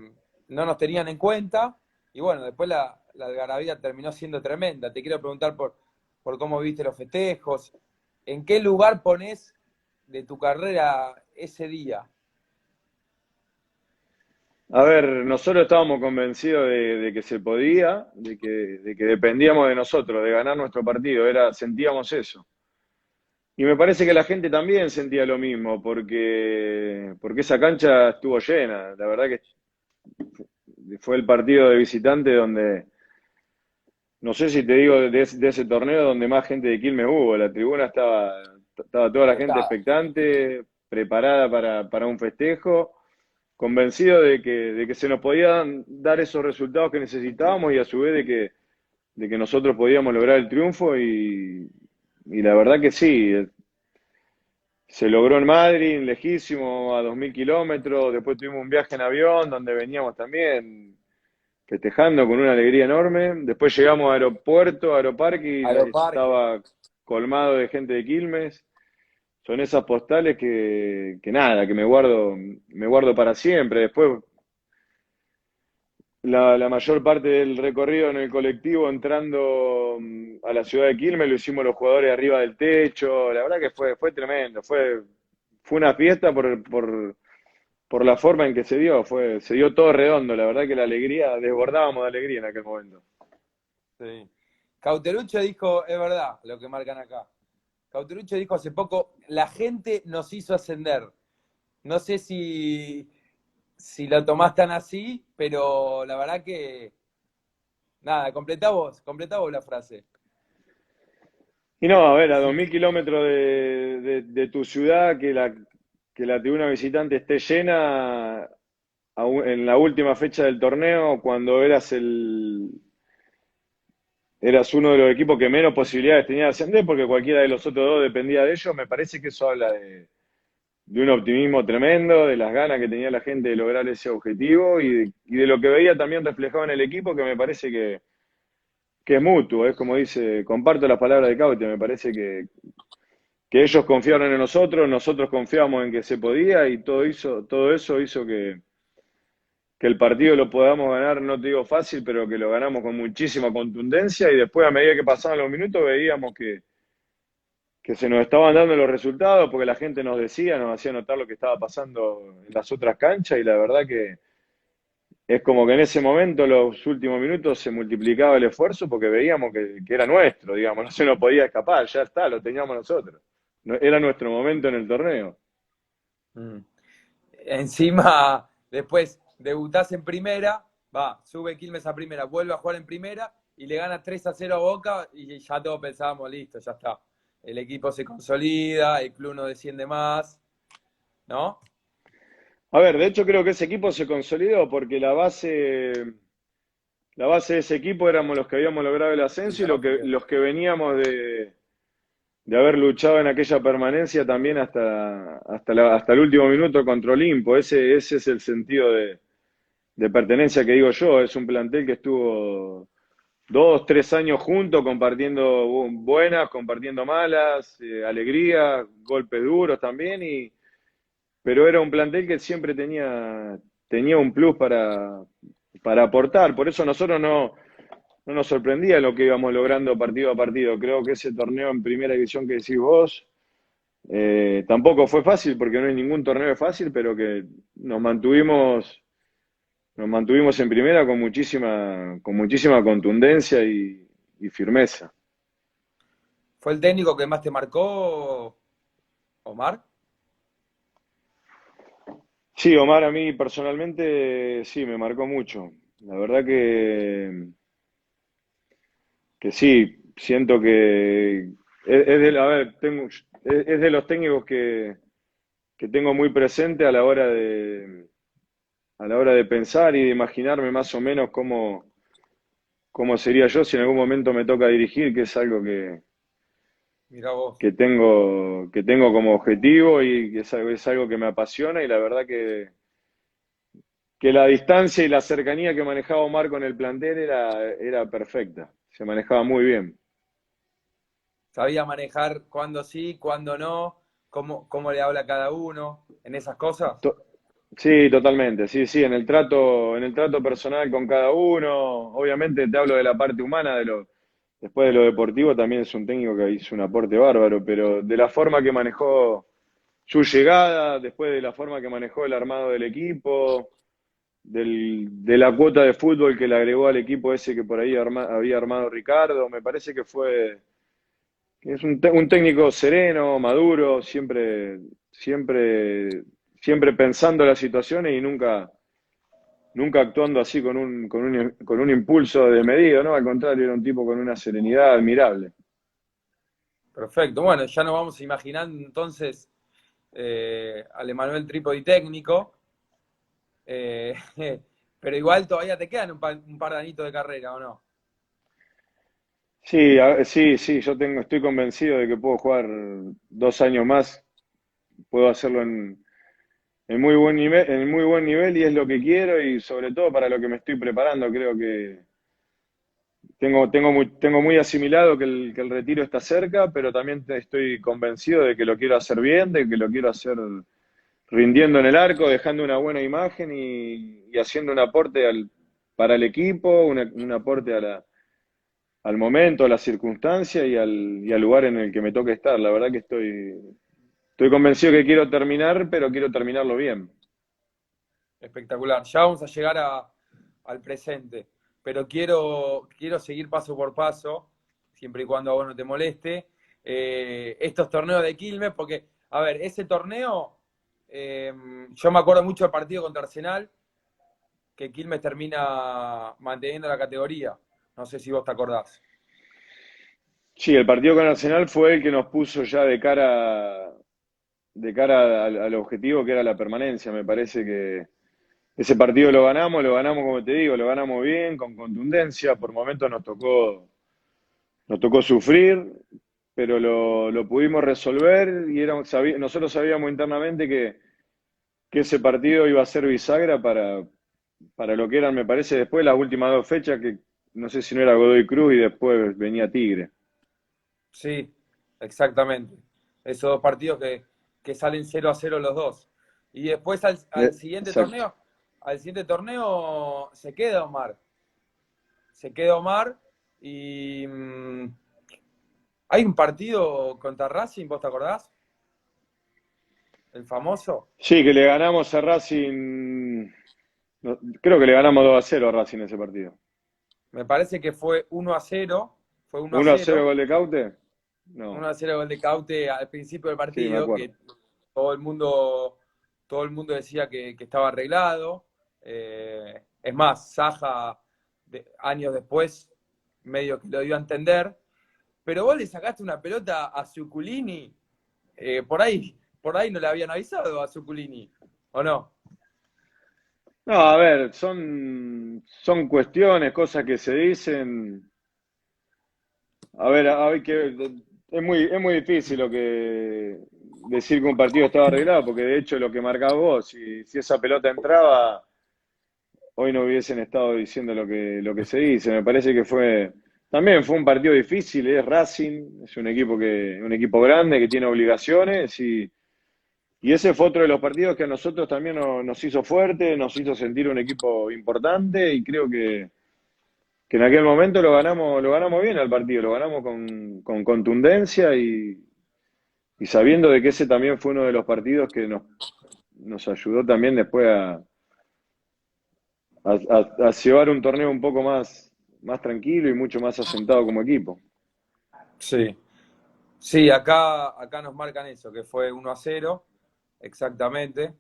A: no nos tenían en cuenta. Y bueno, después la algarabía terminó siendo tremenda. Te quiero preguntar por cómo viste los festejos. ¿En qué lugar pones de tu carrera ese día?
B: A ver, nosotros estábamos convencidos de que se podía, de que dependíamos de nosotros, de ganar nuestro partido. Sentíamos eso. Y me parece que la gente también sentía lo mismo, porque esa cancha estuvo llena. La verdad que fue el partido de visitante donde, no sé si te digo de ese torneo donde más gente de Quilmes hubo. La tribuna estaba toda la gente
A: Explotada.
B: expectante, preparada para un festejo, convencido de que se nos podían dar esos resultados que necesitábamos y a su vez de que nosotros podíamos lograr el triunfo y la verdad que sí. Se logró en Madrid, lejísimo, a 2000 kilómetros. Después tuvimos un viaje en avión donde veníamos también festejando con una alegría enorme. Después llegamos a aeropuerto, aeroparque y
A: Aeroparque.
B: estaba colmado de gente de Quilmes. Son esas postales que nada, que me guardo para siempre. Después la mayor parte del recorrido en el colectivo entrando a la ciudad de Quilmes lo hicimos los jugadores arriba del techo. La verdad que fue tremendo. Fue una fiesta por la forma en que se dio. Se dio todo redondo. La verdad que la alegría, desbordábamos de alegría en aquel momento.
A: Sí. Cauterucho dijo, es verdad lo que marcan acá. Cauterucho dijo hace poco, la gente nos hizo ascender. No sé si lo tomás tan así, pero la verdad que, nada, completá vos la frase.
B: Y no, a ver, a
A: Sí,
B: 2000 kilómetros de tu ciudad, que la tribuna visitante esté llena en la última fecha del torneo, cuando eras uno de los equipos que menos posibilidades tenía de ascender, porque cualquiera de los otros dos dependía de ellos, me parece que eso habla de un optimismo tremendo, de las ganas que tenía la gente de lograr ese objetivo y de lo que veía también reflejado en el equipo, que me parece que es mutuo, es como dice, comparto las palabras de Caute, me parece que ellos confiaron en nosotros, nosotros confiamos en que se podía y todo eso hizo que el partido lo podamos ganar, no te digo fácil, pero que lo ganamos con muchísima contundencia y después a medida que pasaban los minutos veíamos que se nos estaban dando los resultados porque la gente nos decía, nos hacía notar lo que estaba pasando en las otras canchas y la verdad que es como que en ese momento, los últimos minutos, se multiplicaba el esfuerzo porque veíamos que era nuestro, digamos, no se nos podía escapar, ya está, lo teníamos nosotros. Era nuestro momento en el torneo.
A: mm. Encima, después debutás en primera, sube Quilmes a primera, vuelve a jugar en primera y le gana 3-0 a Boca y ya todos pensábamos, listo, ya está. El equipo se consolida, el club no desciende más, ¿no?
B: A ver, de hecho creo que ese equipo se consolidó porque la base de ese equipo éramos los que habíamos logrado el
A: Sí,
B: ascenso y
A: la base quedó.
B: los que veníamos de haber luchado en aquella permanencia también hasta el último minuto contra Olimpo. Ese es el sentido de pertenencia que digo yo. Es un plantel que estuvo 2, 3 años juntos, compartiendo buenas, compartiendo malas, alegrías, golpes duros también, pero era un plantel que siempre tenía un plus para aportar. Por eso nosotros no nos sorprendía lo que íbamos logrando partido a partido. Creo que ese torneo en primera división que decís vos, tampoco fue fácil, porque no hay ningún torneo fácil, pero que nos mantuvimos en primera con muchísima contundencia y firmeza.
A: ¿Fue el técnico que más te marcó, Omar?
B: Sí, Omar, a mí personalmente sí, me marcó mucho. La verdad que sí, siento que a ver, es de los técnicos que tengo muy presente a la hora de pensar y de imaginarme más o menos cómo sería yo si en algún momento me toca dirigir, que es algo
A: Mirá vos.
B: que tengo como objetivo y que es algo que me apasiona y la verdad que la distancia y la cercanía que manejaba Omar con el plantel era perfecta, se manejaba muy bien.
A: Sabía manejar cuándo sí, cuándo no, cómo le habla a cada uno, en esas cosas.
B: To- Sí, totalmente, sí, sí, en el trato personal con cada uno, obviamente te hablo de la parte humana, después de lo deportivo también es un técnico que hizo un aporte bárbaro, pero de la forma que manejó su llegada, después de la forma que manejó el armado del equipo, de la cuota de fútbol que le agregó al equipo ese que por ahí había armado Ricardo, me parece que es un técnico sereno, maduro, siempre pensando las situaciones y nunca actuando así con un impulso desmedido, ¿no? Al contrario, era un tipo con una serenidad admirable.
A: Perfecto. Bueno, ya nos vamos imaginando entonces al Emanuel Trípodi técnico, eh, pero igual todavía te quedan un par de añitos de carrera, ¿o no?
B: Sí, sí, sí, estoy convencido de que puedo jugar 2 años más, puedo hacerlo en muy buen nivel y es lo que quiero y sobre todo para lo que me estoy preparando. Creo que tengo muy asimilado que el retiro está cerca, pero también estoy convencido de que lo quiero hacer bien, de que lo quiero hacer rindiendo en el arco, dejando una buena imagen y haciendo un aporte para el equipo, un aporte al momento, a la circunstancia y al lugar en el que me toque estar. La verdad que estoy convencido que quiero terminar, pero quiero terminarlo bien.
A: Espectacular. Ya vamos a llegar al presente, pero quiero seguir paso por paso, siempre y cuando a vos no te moleste, estos torneos de Quilmes, porque, a ver, ese torneo, yo me acuerdo mucho del partido contra Arsenal, que Quilmes termina manteniendo la categoría. No sé si vos te acordás.
B: Sí, el partido con Arsenal fue el que nos puso ya de cara al objetivo que era la permanencia. Me parece que ese partido lo ganamos como te digo, lo ganamos bien, con contundencia. Por momentos nos tocó sufrir, pero lo pudimos resolver y nosotros sabíamos internamente que ese partido iba a ser bisagra para lo que eran, me parece, después las últimas 2 fechas, que no sé si no era Godoy Cruz y después venía Tigre.
A: Sí, exactamente. Esos dos partidos que salen 0-0 los dos. Y después
B: Exacto.
A: al siguiente torneo se queda Omar. Se queda Omar y hay un partido contra Racing, ¿vos te acordás? El famoso.
B: Sí, que le ganamos a Racing, creo que le ganamos 2-0 a Racing ese partido.
A: Me parece que fue 1-0. Fue 1 a
B: 1-0
A: 0.
B: gol de Caute.
A: 1
B: No,
A: a 0 gol de Caute al principio del
B: sí, me
A: partido,
B: acuerdo.
A: que todo el mundo, todo el mundo decía que estaba arreglado. Es más, Saja, años después, medio que lo dio a entender. Pero vos le sacaste una pelota a Zuculini, por ahí no le habían avisado a Zuculini, ¿o no?
B: No, a ver, son cuestiones, cosas que se dicen. A ver, es muy difícil lo que decir que un partido estaba arreglado, porque de hecho lo que marcás vos, si esa pelota entraba, hoy no hubiesen estado diciendo lo que se dice. Me parece que también fue un partido difícil, es Racing, es un equipo grande que tiene obligaciones y ese fue otro de los partidos que a nosotros también nos hizo fuerte, nos hizo sentir un equipo importante y creo que en aquel momento lo ganamos bien al partido, lo ganamos con contundencia y sabiendo de que ese también fue uno de los partidos que nos ayudó también después a llevar un torneo un poco más tranquilo y mucho más asentado como equipo.
A: Sí. Sí, acá nos marcan eso, que fue 1-0 exactamente,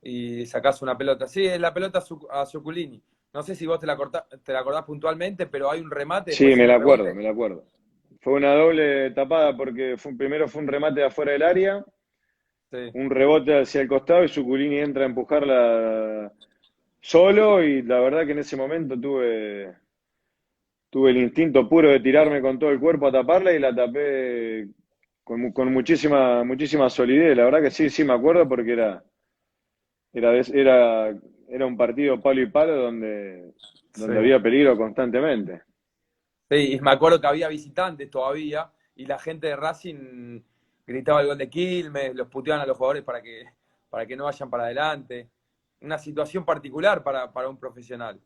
A: y sacás una pelota. Sí, es la pelota a Zuculini. No sé si vos te la acordás puntualmente, pero hay un remate,
B: Sí,
A: después hay un rebote.
B: me la acuerdo. Fue una doble tapada porque primero fue un remate de afuera del área,
A: Sí,
B: un rebote hacia el costado y Suculini entra a empujarla solo y la verdad que en ese momento tuve el instinto puro de tirarme con todo el cuerpo a taparla y la tapé con muchísima solidez. La verdad que sí, sí me acuerdo porque era, de- era, era un partido palo y palo
A: sí.
B: donde había peligro constantemente.
A: Sí, y me acuerdo que había visitantes todavía, y la gente de Racing gritaba el gol de Quilmes, los puteaban a los jugadores para que no vayan para adelante. Una situación particular para un profesional.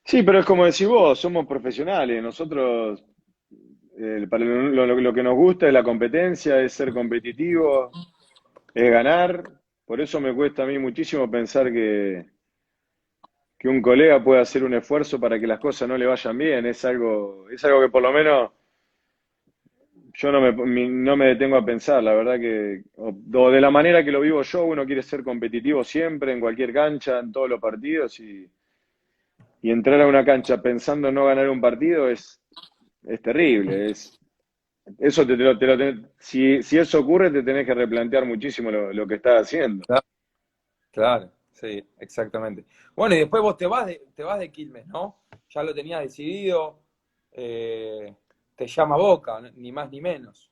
B: Sí, pero es como decís vos, somos profesionales. Nosotros, lo que nos gusta es la competencia, es ser competitivo, es ganar. Por eso me cuesta a mí muchísimo pensar que un colega pueda hacer un esfuerzo para que las cosas no le vayan bien. Es algo que por lo menos yo no me detengo a pensar. La verdad que, o de la manera que lo vivo yo, uno quiere ser competitivo siempre, en cualquier cancha, en todos los partidos, y entrar a una cancha pensando en no ganar un partido es terrible. Eso si eso ocurre, te tenés que replantear muchísimo lo que estás haciendo.
A: Claro, claro, sí, exactamente. Bueno, y después vos te vas de Quilmes, ¿no? Ya lo tenías decidido, te llama Boca, ni más ni menos.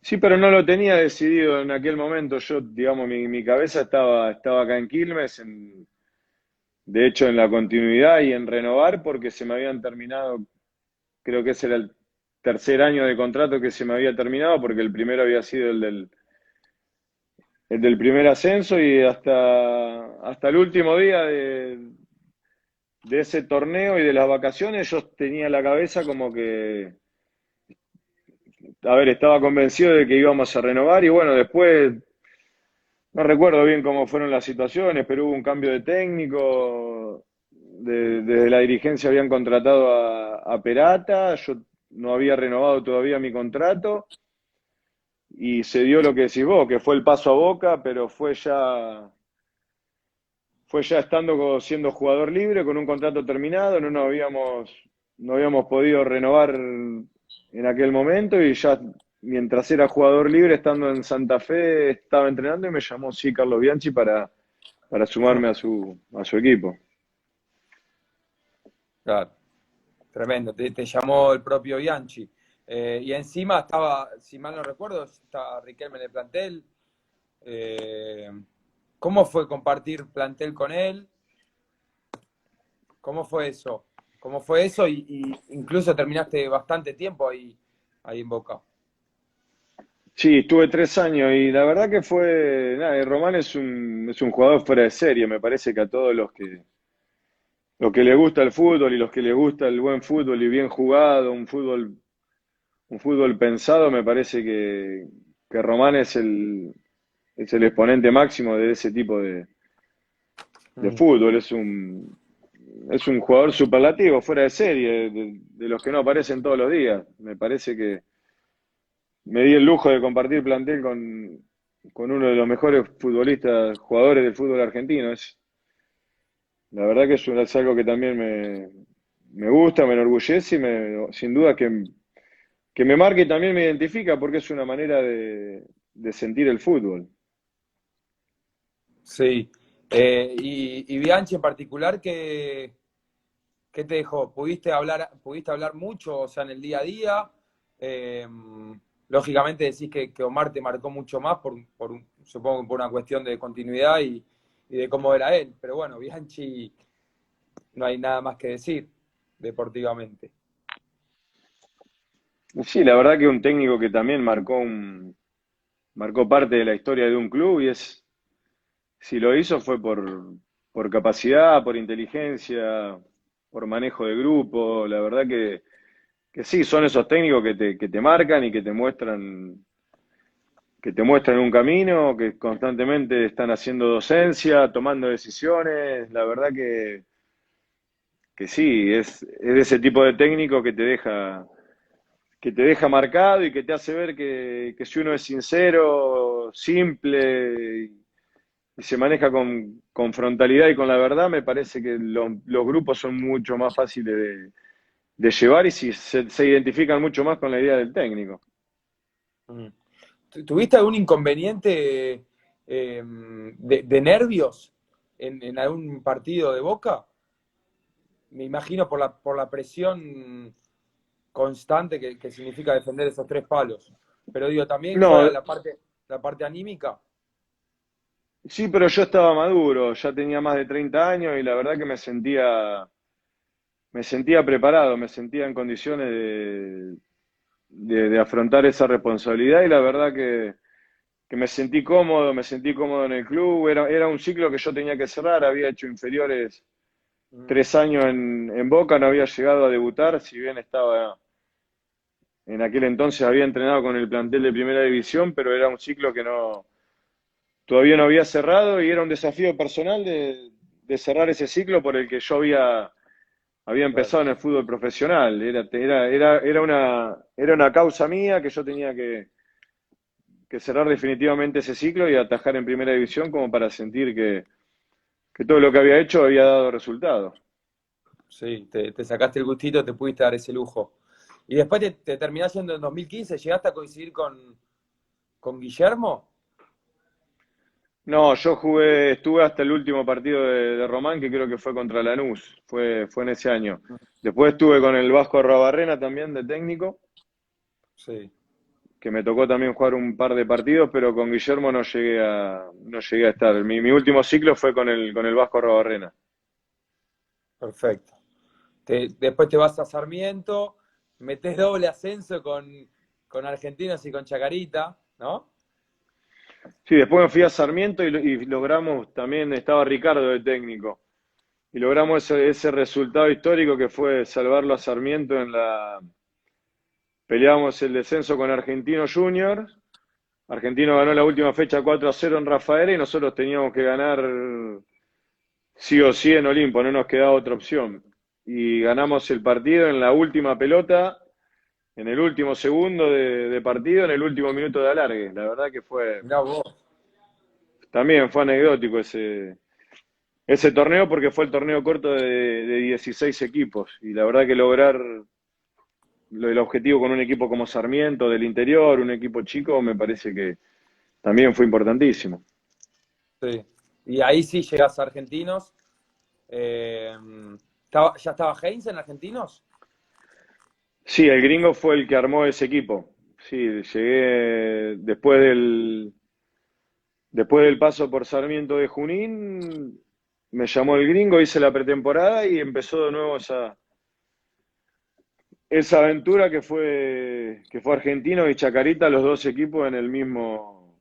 B: Sí, pero no lo tenía decidido en aquel momento. Yo, digamos, mi cabeza estaba acá en Quilmes, de hecho en la continuidad y en renovar, porque se me habían terminado, creo que ese era el tercer año de contrato que se me había terminado, porque el primero había sido el del primer ascenso y hasta el último día de ese torneo y de las vacaciones, yo tenía la cabeza como que, a ver, estaba convencido de que íbamos a renovar y bueno, después no recuerdo bien cómo fueron las situaciones, pero hubo un cambio de técnico, desde la dirigencia habían contratado a Perata, yo no había renovado todavía mi contrato y se dio lo que decís vos, que fue el paso a Boca, pero fue ya siendo jugador libre, con un contrato terminado, no habíamos podido renovar en aquel momento y ya mientras era jugador libre, estando en Santa Fe, estaba entrenando y me llamó, sí, Carlos Bianchi para sumarme a su equipo.
A: Claro, tremendo. Te llamó el propio Bianchi. Y encima estaba, si mal no recuerdo, estaba Riquelme en el plantel. Eh, ¿Cómo fue compartir plantel con él? ¿Cómo fue eso? ¿Cómo fue eso? Y incluso terminaste bastante tiempo ahí en Boca.
B: Sí, estuve 3 años y la verdad que nada, y Román es un jugador fuera de serie, me parece que a todos los que les gusta el fútbol y los que les gusta el buen fútbol y bien jugado, un fútbol pensado, me parece que Román es el exponente máximo de ese tipo de
A: Mm.
B: fútbol. Es un jugador superlativo, fuera de serie, de los que no aparecen todos los días. Me parece que me di el lujo de compartir plantel con uno de los mejores futbolistas, jugadores del fútbol argentino. La verdad que es algo que también me gusta, me enorgullece y sin duda que me marca y también me identifica porque es una manera de sentir el fútbol.
A: Sí. Y Bianchi en particular, ¿Qué te dejó? Pudiste hablar mucho, o sea, en el día a día? Eh, Lógicamente decís que Omar te marcó mucho más, supongo que por una cuestión de continuidad y de cómo era él. Pero bueno, Bianchi no hay nada más que decir deportivamente.
B: Sí, la verdad que un técnico que también marcó parte de la historia de un club y si lo hizo fue por capacidad, por inteligencia, por manejo de grupo. La verdad que sí, son esos técnicos que te marcan y que te muestran un camino, que constantemente están haciendo docencia, tomando decisiones. La verdad que sí, es de ese tipo de técnico que te deja marcado y que te hace ver que si uno es sincero, simple y se maneja con frontalidad y con la verdad, me parece que los grupos son mucho más fáciles de llevar y si se identifican mucho más con la idea del técnico.
A: Mm. ¿Tuviste algún inconveniente de nervios en algún partido de Boca? Me imagino por la presión constante que significa defender esos tres palos. Pero digo, también juega
B: No,
A: la parte anímica.
B: sí, pero yo estaba maduro, ya tenía más de 30 años y la verdad que me sentía preparado, me sentía en condiciones de afrontar esa responsabilidad y la verdad que me sentí cómodo en el club, era un ciclo que yo tenía que cerrar, había hecho inferiores
A: Mm,
B: 3 años en Boca, no había llegado a debutar, si bien estaba en aquel entonces había entrenado con el plantel de primera división, pero era un ciclo que todavía no había cerrado y era un desafío personal de cerrar ese ciclo por el que yo había
A: claro.
B: empezado en el fútbol profesional. Era una causa mía que yo tenía que cerrar definitivamente ese ciclo y atajar en primera división como para sentir que todo lo que había hecho había dado resultado.
A: Sí, te sacaste el gustito, te pudiste dar ese lujo. Y después te terminás yendo en 2015, ¿llegaste a coincidir con Guillermo?
B: No, estuve hasta el último partido de Román, que creo que fue contra Lanús, fue en ese año. Después estuve con el Vasco Arrobarrena también de técnico,
A: Sí,
B: que me tocó también jugar un par de partidos, pero con Guillermo no llegué a estar. Mi último ciclo fue con el Vasco Arrobarrena.
A: perfecto. Después te vas a Sarmiento, metés doble ascenso con Argentinos y con Chacarita, ¿no?
B: Sí, después me fui a Sarmiento y logramos, también estaba Ricardo de técnico, y logramos ese resultado histórico que fue salvarlo a Sarmiento peleamos el descenso con Argentinos Juniors. Argentino ganó la última fecha 4-0 en Rafaela y nosotros teníamos que ganar sí o sí en Olimpo, no nos quedaba otra opción. Y ganamos el partido en la última pelota, en el último segundo de partido, en el último minuto de alargue. La verdad que
A: Mirá vos.
B: también fue anecdótico ese torneo porque fue el torneo corto de 16 equipos. Y la verdad que lograr el objetivo con un equipo como Sarmiento del interior, un equipo chico, me parece que también fue importantísimo.
A: Sí. Y ahí sí llegás a Argentinos. Eh, ¿Ya estaba Heinz en Argentinos?
B: Sí, el gringo fue el que armó ese equipo. Sí, llegué después del paso por Sarmiento de Junín, me llamó el gringo, hice la pretemporada y empezó de nuevo esa aventura que fue Argentino y Chacarita, los dos equipos
A: Tremendo.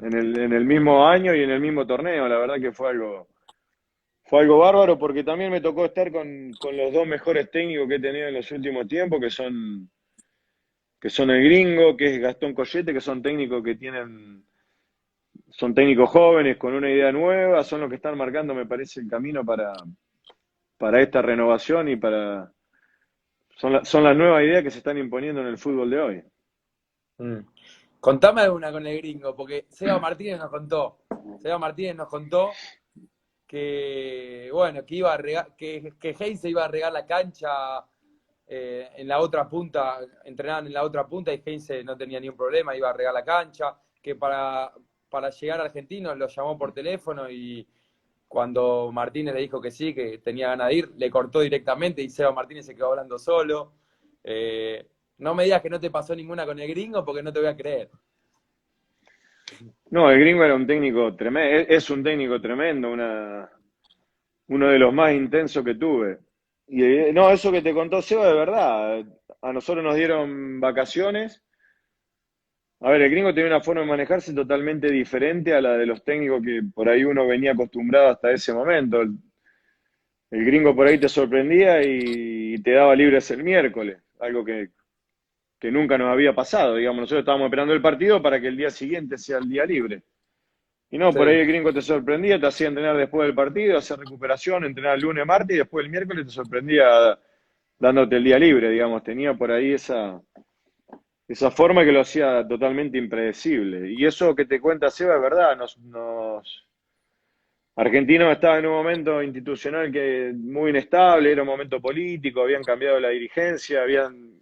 B: en el mismo año y en el mismo torneo. La verdad que fue algo bárbaro porque también me tocó estar con los dos mejores técnicos que he tenido en los últimos tiempos, que son el gringo, que es Gastón Collete, que son técnicos jóvenes con una idea nueva, son los que están marcando, me parece, el camino para esta renovación y son las nuevas ideas que se están imponiendo en el fútbol de hoy.
A: Mm. Contame alguna con el gringo, porque Seba Martínez nos contó que, bueno, que iba a que Heinz se iba a regar la cancha en la otra punta, entrenaban en la otra punta y Heinz no tenía ningún problema, iba a regar la cancha, que para llegar a Argentinos lo llamó por teléfono y cuando Martínez le dijo que sí, que tenía ganas de ir, le cortó directamente y Seba Martínez se quedó hablando solo. No me digas que no te pasó ninguna con el gringo porque no te voy a creer.
B: No, el gringo era un técnico tremendo, es un técnico tremendo, uno de los más intensos que tuve. Y no, eso que te contó Seba de verdad. A nosotros nos dieron vacaciones. A ver, el gringo tenía una forma de manejarse totalmente diferente a la de los técnicos que por ahí uno venía acostumbrado hasta ese momento. El gringo por ahí te sorprendía y te daba libres el miércoles, algo que nunca nos había pasado. Digamos, nosotros estábamos esperando el partido para que el día siguiente sea el día libre. Y no, por ahí
A: Sí,
B: el gringo te sorprendía, te hacía entrenar después del partido, hacer recuperación, entrenar el lunes, martes y después el miércoles te sorprendía dándote el día libre, digamos. Tenía por ahí esa forma que lo hacía totalmente impredecible. Y eso que te cuenta Seba es verdad. Argentino estaba en un momento institucional que muy inestable, era un momento político, habían cambiado la dirigencia,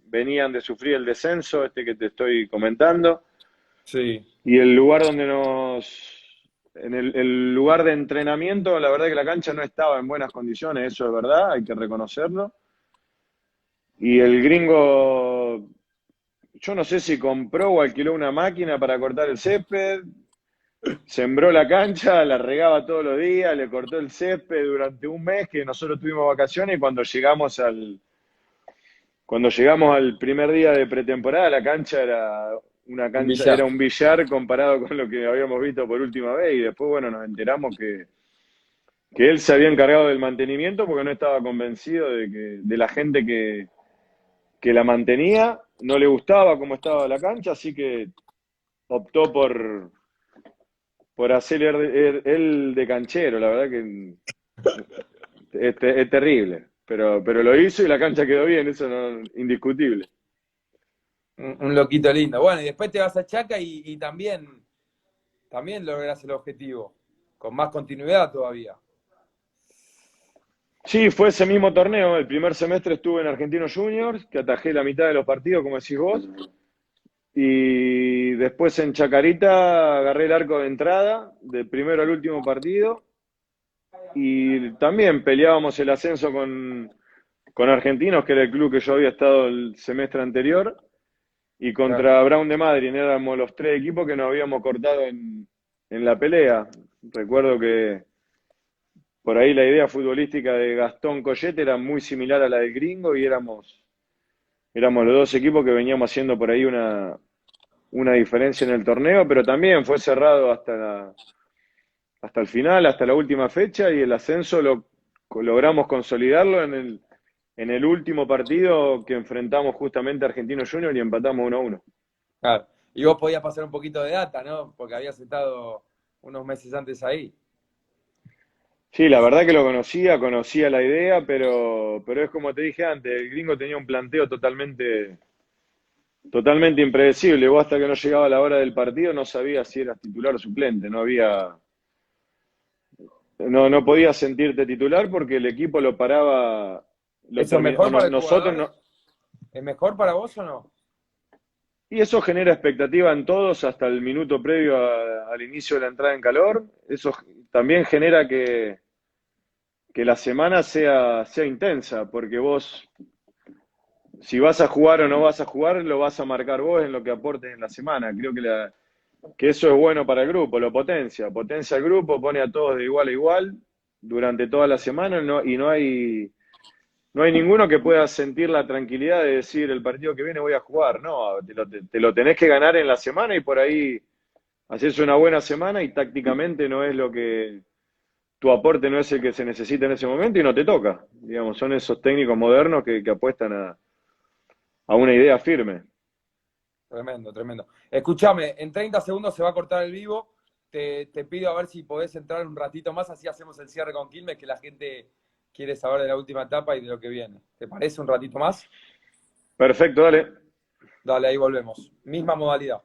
B: venían de sufrir el descenso, este que te estoy comentando.
A: sí.
B: Y el lugar donde el lugar de entrenamiento, la verdad que la cancha no estaba en buenas condiciones, eso es verdad, hay que reconocerlo. Y el gringo, yo no sé si compró o alquiló una máquina para cortar el césped, sembró la cancha, la regaba todos los días, le cortó el césped durante un mes que nosotros tuvimos vacaciones y cuando llegamos al primer día de pretemporada, la cancha
A: Un billar.
B: era un billar comparado con lo que habíamos visto por última vez y después, bueno, nos enteramos que él se había encargado del mantenimiento porque no estaba convencido de la gente que la mantenía, no le gustaba cómo estaba la cancha, así que optó por hacer él de canchero, la verdad que es terrible, pero lo hizo y la cancha quedó bien, eso no, indiscutible.
A: Un loquito lindo. Bueno, y después te vas a Chaca y también lográs el objetivo. Con más continuidad todavía.
B: Sí, fue ese mismo torneo, el primer semestre estuve en Argentinos Juniors, que atajé la mitad de los partidos, como decís vos, y después en Chacarita agarré el arco de entrada, del primero al último partido, y también peleábamos el ascenso con Argentinos, que era el club que yo había estado el semestre anterior, y
A: Claro.
B: contra Brown de Madrid, éramos los tres equipos que nos habíamos cortado en la pelea. Recuerdo que por ahí la idea futbolística de Gastón Coyete era muy similar a la del gringo y éramos los dos equipos que veníamos haciendo por ahí una diferencia en el torneo, pero también fue cerrado hasta el final, hasta la última fecha y el ascenso logramos consolidarlo en el último partido que enfrentamos justamente a Argentinos Juniors y empatamos 1-1.
A: Claro. Y vos podías pasar un poquito de data, ¿no? Porque habías estado unos meses antes ahí.
B: Sí, la verdad que lo conocía la idea, pero es como te dije antes, el gringo tenía un planteo totalmente impredecible. Vos hasta que no llegaba la hora del partido no sabías si eras titular o suplente, no podías sentirte titular porque el equipo lo paraba,
A: ¿Eso es
B: o
A: mejor
B: no,
A: para el
B: nosotros
A: jugador?
B: no,
A: ¿Es mejor para vos o no?
B: y eso genera expectativa en todos hasta el minuto previo al inicio de la entrada en calor. Eso también genera que la semana sea intensa, porque vos, si vas a jugar o no vas a jugar, lo vas a marcar vos en lo que aportes en la semana. Creo que eso es bueno para el grupo, lo potencia al grupo, pone a todos de igual a igual durante toda la semana y no hay ninguno que pueda sentir la tranquilidad de decir el partido que viene voy a jugar. No, te lo tenés que ganar en la semana y por ahí haces una buena semana y tácticamente no es tu aporte no es el que se necesita en ese momento y no te toca. Digamos, son esos técnicos modernos que apuestan a una idea firme.
A: Tremendo, tremendo. Escúchame, en 30 segundos se va a cortar el vivo. Te pido a ver si podés entrar un ratito más, así hacemos el cierre con Quilmes, que la gente quiere saber de la última etapa y de lo que viene. ¿Te parece un ratito más?
B: Perfecto, dale.
A: Dale, ahí volvemos. Misma modalidad.